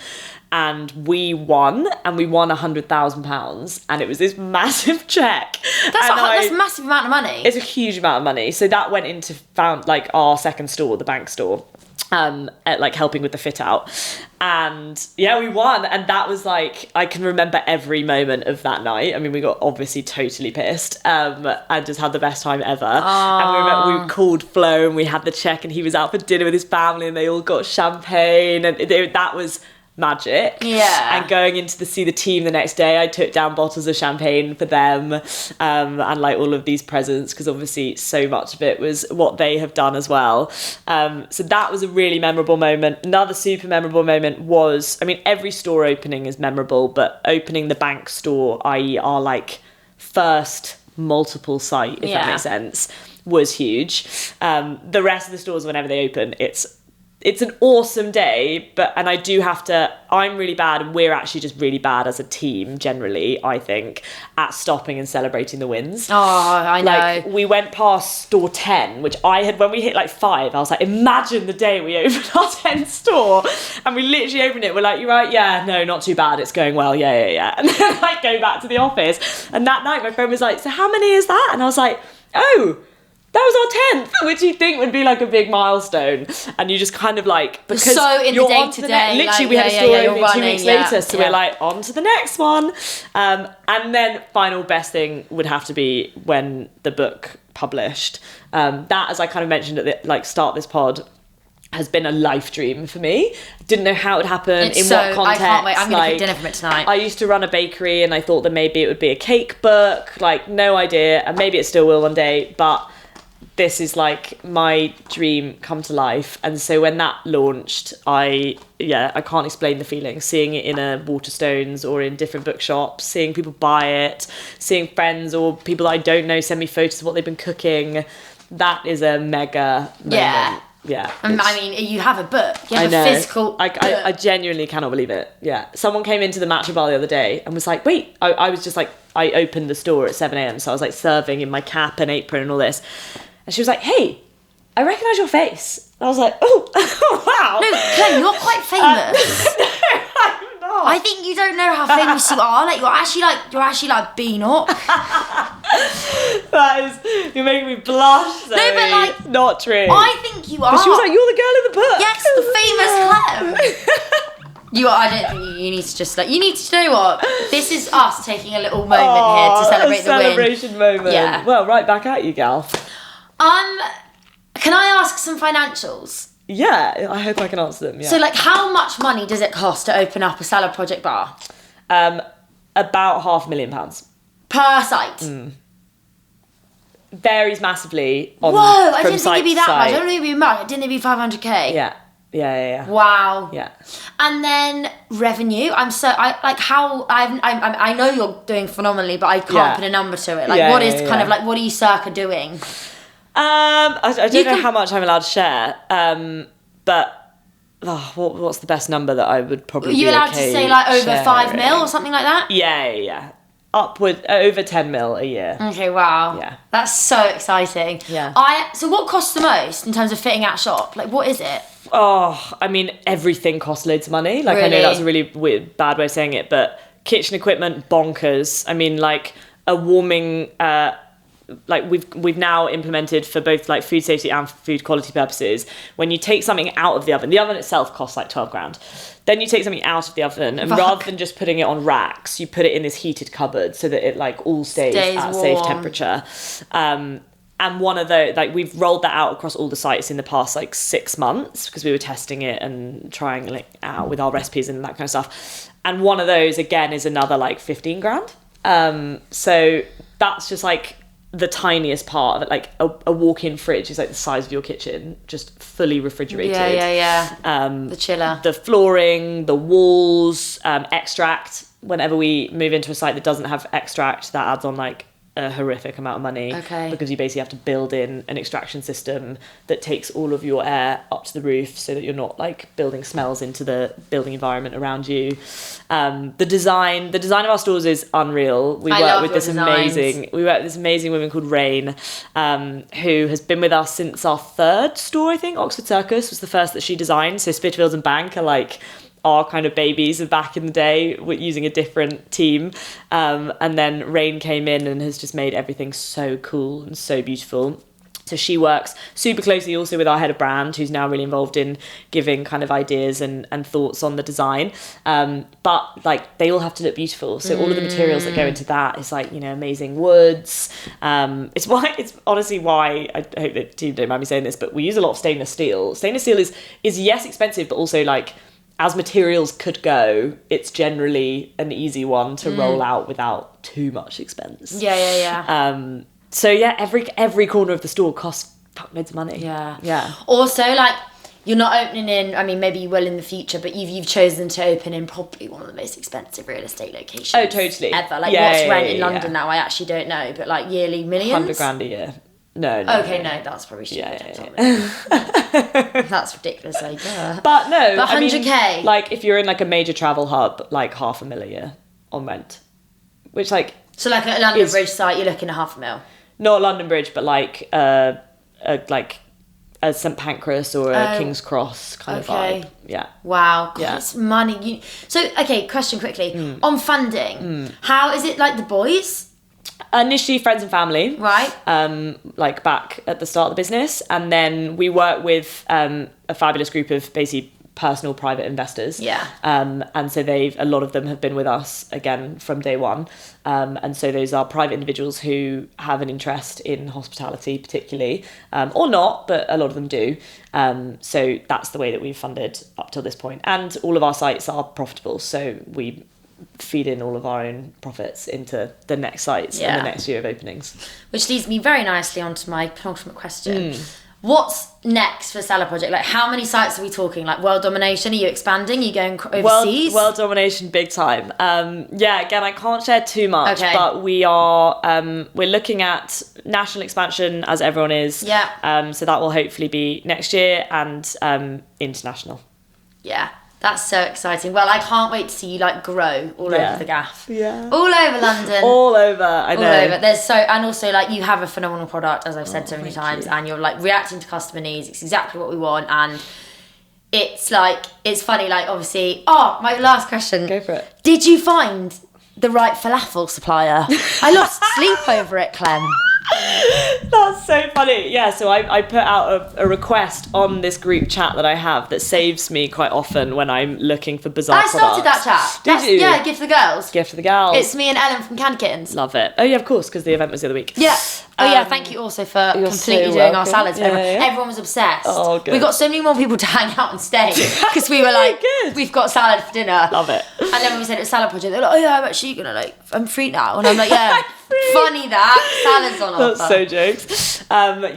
And we won £100,000, and it was this massive check. That's a massive amount of money. It's a huge amount of money. So that went into like our second store, the bank store. At like helping with the fit out, and yeah, we won, and that was like, I can remember every moment of that night. I mean, we got obviously totally pissed, and just had the best time ever. And we called Flo, and we had the check, and he was out for dinner with his family, and they all got champagne, and that was magic. Yeah. And going in to see the team the next day, I took down bottles of champagne for them, and like all of these presents, because obviously so much of it was what they have done as well. So that was a really memorable moment. Another super memorable moment was, I mean, every store opening is memorable, but opening the bank store, i.e. our like first multiple site, if that makes sense, was huge. The rest of the stores, whenever they open, it's an awesome day, and I do have to, I'm really bad, and we're actually just really bad as a team generally, I think, at stopping and celebrating the wins. Oh, I know. Like, we went past store 10, which I had, when we hit like 5, I was like, imagine the day we opened our 10th store, and we literally opened it, we're like, you're right, yeah, no, not too bad, it's going well, yeah. And then like go back to the office, and that night my friend was like, so how many is that? And I was like, oh, that was our 10th, which you'd think would be like a big milestone. And you just kind of like, because so in you're the on to the next, literally we had a store opening 2 weeks later, so we're like, on to the next one. And then final best thing would have to be when the book published. That, as I kind of mentioned at the like start of this pod, has been a life dream for me. Didn't know how it would happen, what context. I can't wait. I'm going to cook dinner from it tonight. I used to run a bakery, and I thought that maybe it would be a cake book, like no idea, and maybe it still will one day, but this is like my dream come to life. And so when that launched, I can't explain the feeling, seeing it in a Waterstones or in different bookshops, seeing people buy it, seeing friends or people I don't know send me photos of what they've been cooking. That is a mega moment. Yeah. I mean, you have a book. You have a physical book. I genuinely cannot believe it. Yeah. Someone came into the matcha bar the other day and was like, wait, I was just like, I opened the store at 7 a.m. So I was like serving in my cap and apron and all this. And she was like, hey, I recognise your face. And I was like, oh, wow. No, Clem, you're quite famous. No, I'm not. I think you don't know how famous you are. Like you're actually like Beanock. You're making me blush. Zoe. No, but like, not true. I think you are. But she was like, you're the girl in the book. Yes, the famous Clem. You are. I don't think you need to just like. You need to know what. This is us taking a little moment here to celebrate the win. Celebration moment. Yeah. Well, right back at you, gal. Can I ask some financials? Yeah, I hope I can answer them. Yeah. So, like, how much money does it cost to open up a Salad Project bar? About £500,000 per site. Varies massively. Whoa! I didn't think it'd be that much. I don't think it'd be much. I didn't think it'd be 500k. Yeah. Wow. Yeah. And then revenue. I know you're doing phenomenally, but I can't put a number to it. Like, what is kind of like, what are you circa doing? I don't know how much I'm allowed to share, but what's the best number that I would probably Are you allowed to say like over sharing? 5 mil or something like that? Yeah. Upward, over 10 mil a year. Okay, wow. Yeah. That's so exciting. Yeah. So what costs the most in terms of fitting out shop? Like, what is it? Oh, I mean, everything costs loads of money. Like, I know Really? that's a really weird, bad way of saying it, but kitchen equipment, bonkers. I mean, like, a warming... like we've now implemented for both like food safety and food quality purposes, when you take something out of the oven itself costs like 12 grand, then you take something out of the oven and rather than just putting it on racks, you put it in this heated cupboard so that it like all stays at a safe temperature. And one of those, like, we've rolled that out across all the sites in the past like 6 months because we were testing it and trying like out with our recipes and that kind of stuff, and one of those again is another like 15 grand. So that's just like the tiniest part of it. Like a walk-in fridge is like the size of your kitchen, just fully refrigerated. The chiller, the flooring, the walls, extract. Whenever we move into a site that doesn't have extract, that adds on like a horrific amount of money. Okay. Because you basically have to build in an extraction system that takes all of your air up to the roof so that you're not like building smells into the building environment around you. The design of our stores is unreal. We work with this amazing woman called Rain, who has been with us since our third store, I think. Oxford Circus was the first that she designed. So Spitalfields and Bank are like our kind of babies of back in the day, using a different team, and then Rain came in and has just made everything so cool and so beautiful. So she works super closely also with our head of brand, who's now really involved in giving kind of ideas and thoughts on the design, but like they all have to look beautiful, so all of the materials that go into that is like, you know, amazing woods. It's honestly why, I hope that team don't mind me saying this, but we use a lot of stainless steel. Stainless steel is yes expensive, but also like, as materials could go, it's generally an easy one to roll out without too much expense. So yeah, every corner of the store costs loads of money. Yeah. Also, like, you're not opening in, I mean, maybe you will in the future, but you've chosen to open in probably one of the most expensive real estate locations. Oh, totally. Ever. Like, what's rent in London now? I actually don't know, but like yearly millions? 100 grand a year. No. Okay, no, that's probably stupid. That's ridiculous. Like, But no, but 100k. I mean, like if you're in like a major travel hub, like $500,000 a year on rent, which like so like at a London Bridge site, you're looking at $500,000. Not London Bridge, but like a St Pancras or a King's Cross kind of vibe. Yeah. Wow. God, it's money. So okay, question quickly on funding. How is it like the boys? Initially friends and family, right? Like back at the start of the business, and then we work with a fabulous group of basically personal private investors. And so a lot of them have been with us again from day one, and so those are private individuals who have an interest in hospitality particularly, or not, but a lot of them do. So that's the way that we've funded up till this point, and all of our sites are profitable, so we feed in all of our own profits into the next sites and the next year of openings. Which leads me very nicely onto my penultimate question. What's next for Salad Project? Like, how many sites are we talking? Like, world domination? Are you expanding? Are you going overseas? World domination, big time. Again, I can't share too much, but we are we're looking at national expansion, as everyone is. So that will hopefully be next year, and international. That's so exciting. Well, I can't wait to see you like grow all over the gaff. All over London. All over, I know. All over. And also like you have a phenomenal product, as I've said so many times, and you're like reacting to customer needs. It's exactly what we want, and it's like, it's funny, like obviously, my last question. Go for it. Did you find the right falafel supplier? I lost sleep over it, Clem. That's so funny. Yeah, so I put out a request on this group chat that I have that saves me quite often when I'm looking for bizarre products. I started that chat. Did you? Yeah, Gift for the Girls. Gift for the Girls. It's me and Ellen from Candy Kittens. Love it. Oh yeah, of course, because the event was the other week. Yeah. Thank you also for completely doing our salads. Everyone was obsessed. Oh, good. We got so many more people to hang out and stay because we were like, we've got salad for dinner. Love it. And then when we said it was Salad Project, they were like, I'm actually gonna I'm free now, and I'm like, funny that. Salads on offer. That's so jokes.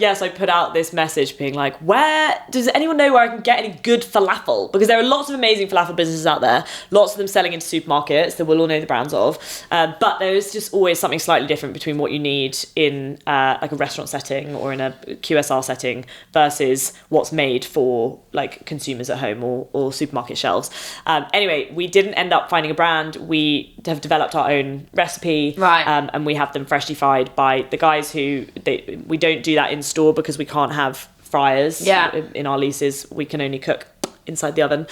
Yes, I put out this message being like, does anyone know where I can get any good falafel? Because there are lots of amazing falafel businesses out there, lots of them selling into supermarkets that we'll all know the brands of, but there is just always something slightly different between what you need in like a restaurant setting or in a QSR setting versus what's made for like consumers at home or supermarket shelves. Anyway, we didn't end up finding a brand. We have developed our own recipe, right? And we have them freshly fried by the guys we don't do that in store because we can't have fryers in our leases. We can only cook inside the oven.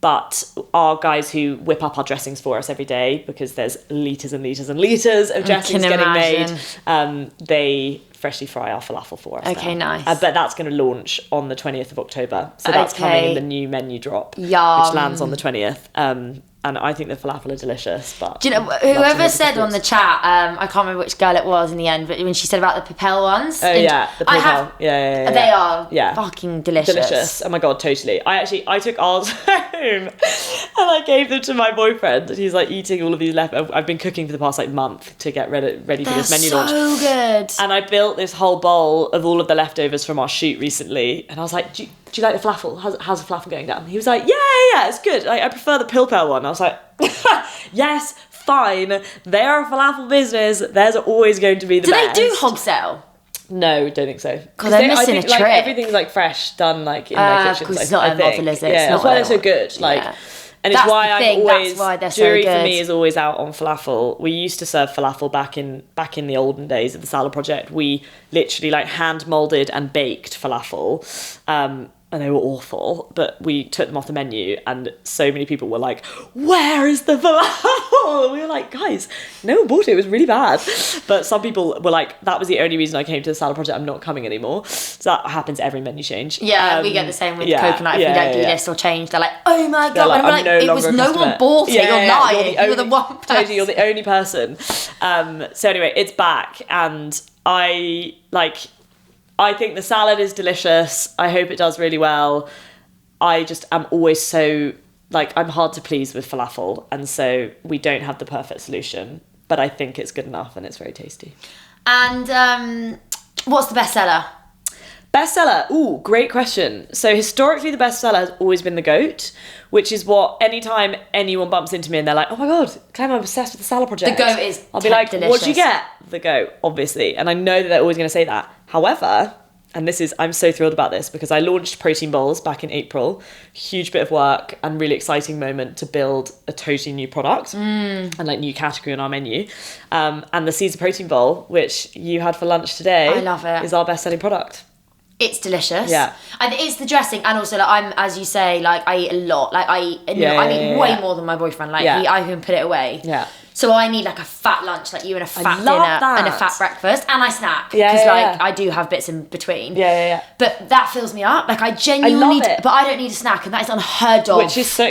But our guys who whip up our dressings for us every day, because there's litres and litres and litres of dressings getting made, they freshly fry our falafel for us. Okay, nice. But that's going to launch on the 20th of October. So that's coming in the new menu drop, Yum. which lands on the 20th. And I think the falafel are delicious. But do you know, whoever said on the chat, I can't remember which girl it was in the end, but when she said about the Papel ones. Oh, yeah, the Papel. Yeah. They are fucking delicious. Delicious. Oh my God, totally. I took ours home and I gave them to my boyfriend, and he's like eating all of these left. I've been cooking for the past like month to get ready for this menu launch. So good. And I built this whole bowl of all of the leftovers from our shoot recently, and I was like, do you like the falafel? How's the falafel going down? He was like, yeah, it's good. I prefer the Pilpel one. I was like, yes, fine. They are a falafel business. Theirs are always going to be the best. Do they do hog sale? No, don't think so. Because they're missing a trick. Like, everything's like fresh, done like in their kitchens. It's not involved, is it? Yeah, that's why they're so good. Like, and it's why I'm always, jury for me is always out on falafel. We used to serve falafel back in the olden days of the Salad Project. We literally like hand molded and baked falafel. And they were awful, but we took them off the menu, and so many people were like, where is the falafel? And we were like, guys, no one bought it. It was really bad. But some people were like, that was the only reason I came to the Salad Project. I'm not coming anymore. So that happens every menu change. Yeah, we get the same with coconut. If we don't do this or change, they're like, oh my God. Like, and we're like, it was no one bought it. You're lying. You were the one person. Totally, you're the only person. So anyway, it's back, and I think the salad is delicious. I hope it does really well. I just am always so, like, I'm hard to please with falafel. And so we don't have the perfect solution. But I think it's good enough and it's very tasty. And what's the bestseller? Bestseller? Ooh, great question. So historically, the bestseller has always been the goat, which is what anytime anyone bumps into me and they're like, oh my God, Clem, I'm obsessed with the Salad Project. The goat is I'll be like, delicious. What'd you get? The goat, obviously. And I know that they're always going to say that. However, and I'm so thrilled about this because I launched protein bowls back in April. Huge bit of work and really exciting moment to build a totally new product and like new category on our menu. And the Caesar protein bowl, which you had for lunch today, I love it, is our best-selling product. It's delicious. Yeah. And it's the dressing, and also like I'm, as you say, like I eat a lot. Like I eat way more than my boyfriend. Like I can put it away. Yeah. So I need like a fat lunch, like you, and a fat dinner and a fat breakfast, and I snack because I do have bits in between. Yeah. But that fills me up. Like I genuinely need, but I don't need a snack, and that is unheard of. Which is so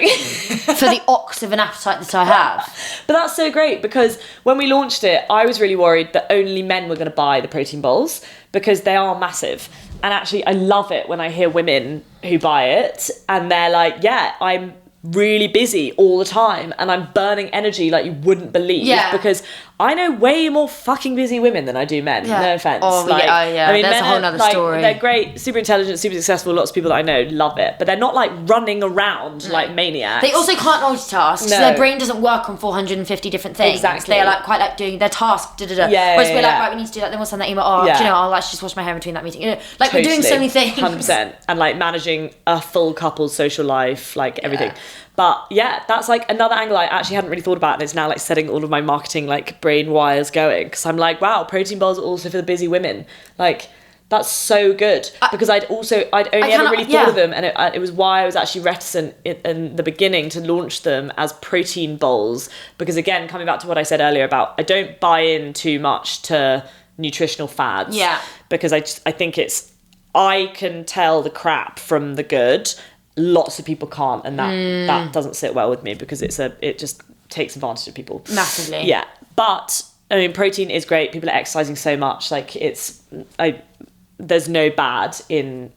for the ox of an appetite that I have. But that's so great because when we launched it, I was really worried that only men were going to buy the protein bowls because they are massive. And actually, I love it when I hear women who buy it and they're like, yeah, I'm really busy all the time and I'm burning energy like you wouldn't believe. Yeah. Because I know way more fucking busy women than I do men. Yeah. No offense. I mean, that's a whole nother story. They're great, super intelligent, super successful. Lots of people that I know love it, but they're not like running around like maniacs. They also can't multitask. So their brain doesn't work on 450 different things. Exactly. They're like quite like doing their task. Whereas we're like, right, we need to do that. Then we'll send that email. Oh, do you know, I'll actually just wash my hair in between that meeting. You know, like totally. We're doing so many things. 100%. And like managing a full couple's social life, like everything. But yeah, that's like another angle I actually hadn't really thought about, and it's now like setting all of my marketing like brain wires going, because I'm like, wow, protein bowls are also for the busy women. Like that's so good, because I'd only ever really thought of them, and it was why I was actually reticent in the beginning to launch them as protein bowls, because again, coming back to what I said earlier about I don't buy in too much to nutritional fads, because I think I can tell the crap from the good. Lots of people can't, and that doesn't sit well with me, because it just takes advantage of people massively. Yeah, but I mean, protein is great. People are exercising so much, like there's no bad in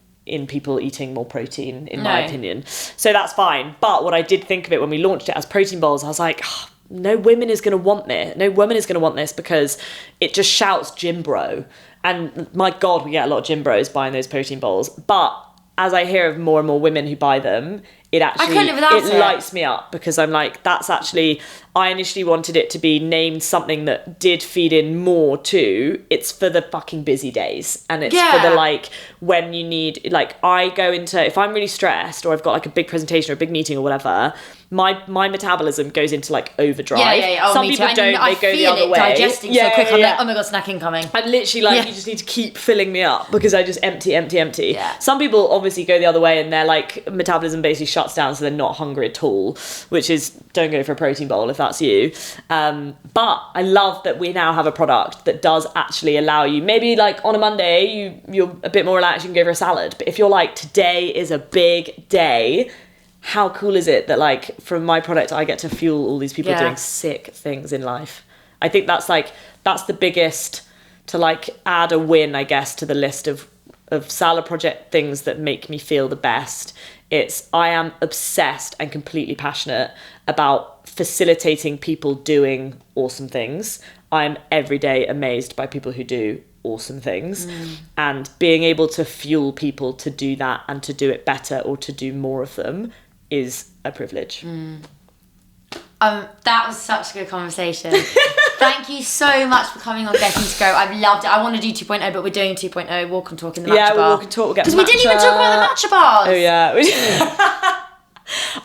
people eating more protein, in my opinion. So that's fine. But what I did think of it when we launched it as protein bowls, I was like, no woman is going to want this because it just shouts gym bro. And my God, we get a lot of gym bros buying those protein bowls. But as I hear of more and more women who buy them, it lights me up, because I'm like, that's actually, I initially wanted it to be named something that did feed in more to, it's for the fucking busy days, and it's for the like, when you need, like, I go into, if I'm really stressed or I've got like a big presentation or a big meeting or whatever, my metabolism goes into like overdrive. Oh, some people don't, I they go the feel other it way. digesting so quick. I'm like, oh my God, snack incoming. I'm literally like, you just need to keep filling me up, because I just empty. Yeah. Some people obviously go the other way and their like metabolism basically shuts down, so they're not hungry at all, which is, don't go for a protein bowl if that's you. But I love that we now have a product that does actually allow you, maybe like on a Monday, you're a bit more relaxed, you can go for a salad. But if you're like, today is a big day, how cool is it that like from my product I get to fuel all these people doing sick things in life? I think that's the biggest, to like add a win, I guess, to the list of salad project things that make me feel the best. I am obsessed and completely passionate about facilitating people doing awesome things. I'm every day amazed by people who do awesome things, and being able to fuel people to do that and to do it better or to do more of them is a privilege. That was such a good conversation. Thank you so much for coming on Getting to Go. I've loved it. I want to do 2.0, but we're doing 2.0. Walk and talk in the matcha bar. Yeah, we'll walk and talk. We'll get because we didn't even talk about the matcha bars. Oh yeah.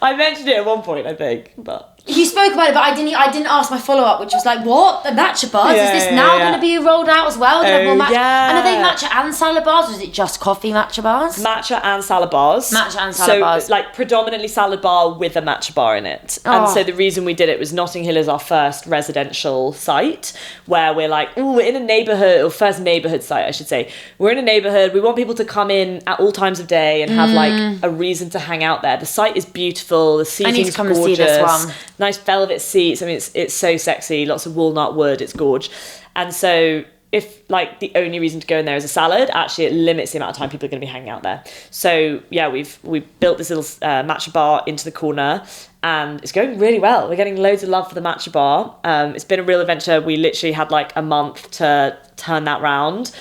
I mentioned it at one point, I think, but you spoke about it, but I didn't ask my follow up, which was like, what, the matcha bars? Is this now going to be rolled out as well? And are they matcha and salad bars, or is it just coffee matcha bars? Matcha and salad bars. bars. Like predominantly salad bar with a matcha bar in it. And so the reason we did it was Notting Hill is our first residential site, where we're like, we're in a neighbourhood, or first neighbourhood site, I should say. We're in a neighbourhood. We want people to come in at all times of day and have like a reason to hang out there. The site is beautiful. The seating's gorgeous. I need to come and see this one. Nice velvet seats. I mean, it's so sexy. Lots of walnut wood. It's gorge. And so if like the only reason to go in there is a salad, actually it limits the amount of time people are going to be hanging out there. So yeah, we've built this little matcha bar into the corner, and it's going really well. We're getting loads of love for the matcha bar. It's been a real adventure. We literally had like a month to turn that round.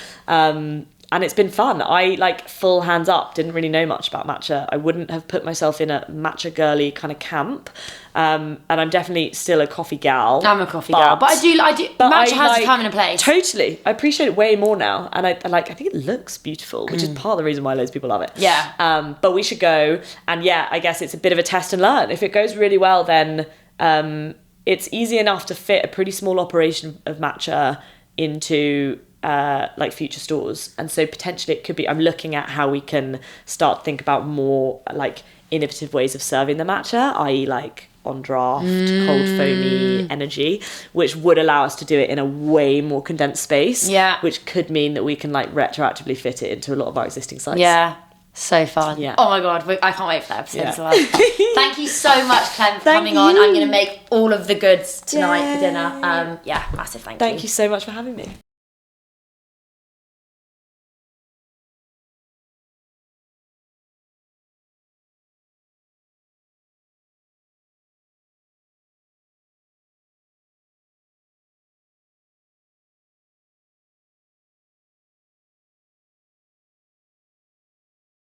And it's been fun. I like, full hands up, didn't really know much about matcha. I wouldn't have put myself in a matcha girly kind of camp. And I'm definitely still a coffee gal. I'm a coffee gal. But I do matcha has a time and a place. Totally. I appreciate it way more now. And I think it looks beautiful, which is part of the reason why loads of people love it. Yeah. But we should go. And yeah, I guess it's a bit of a test and learn. If it goes really well, then it's easy enough to fit a pretty small operation of matcha into like future stores. And so potentially it could be, I'm looking at how we can start to think about more like innovative ways of serving the matcha, i.e. like on draft, cold foamy energy, which would allow us to do it in a way more condensed space, which could mean that we can like retroactively fit it into a lot of our existing sites. So fun. Oh my God, I can't wait for that episode as well. Thank you so much, Clem, for coming on. I'm going to make all of the goods tonight for dinner. Massive thank you. Thank you so much for having me.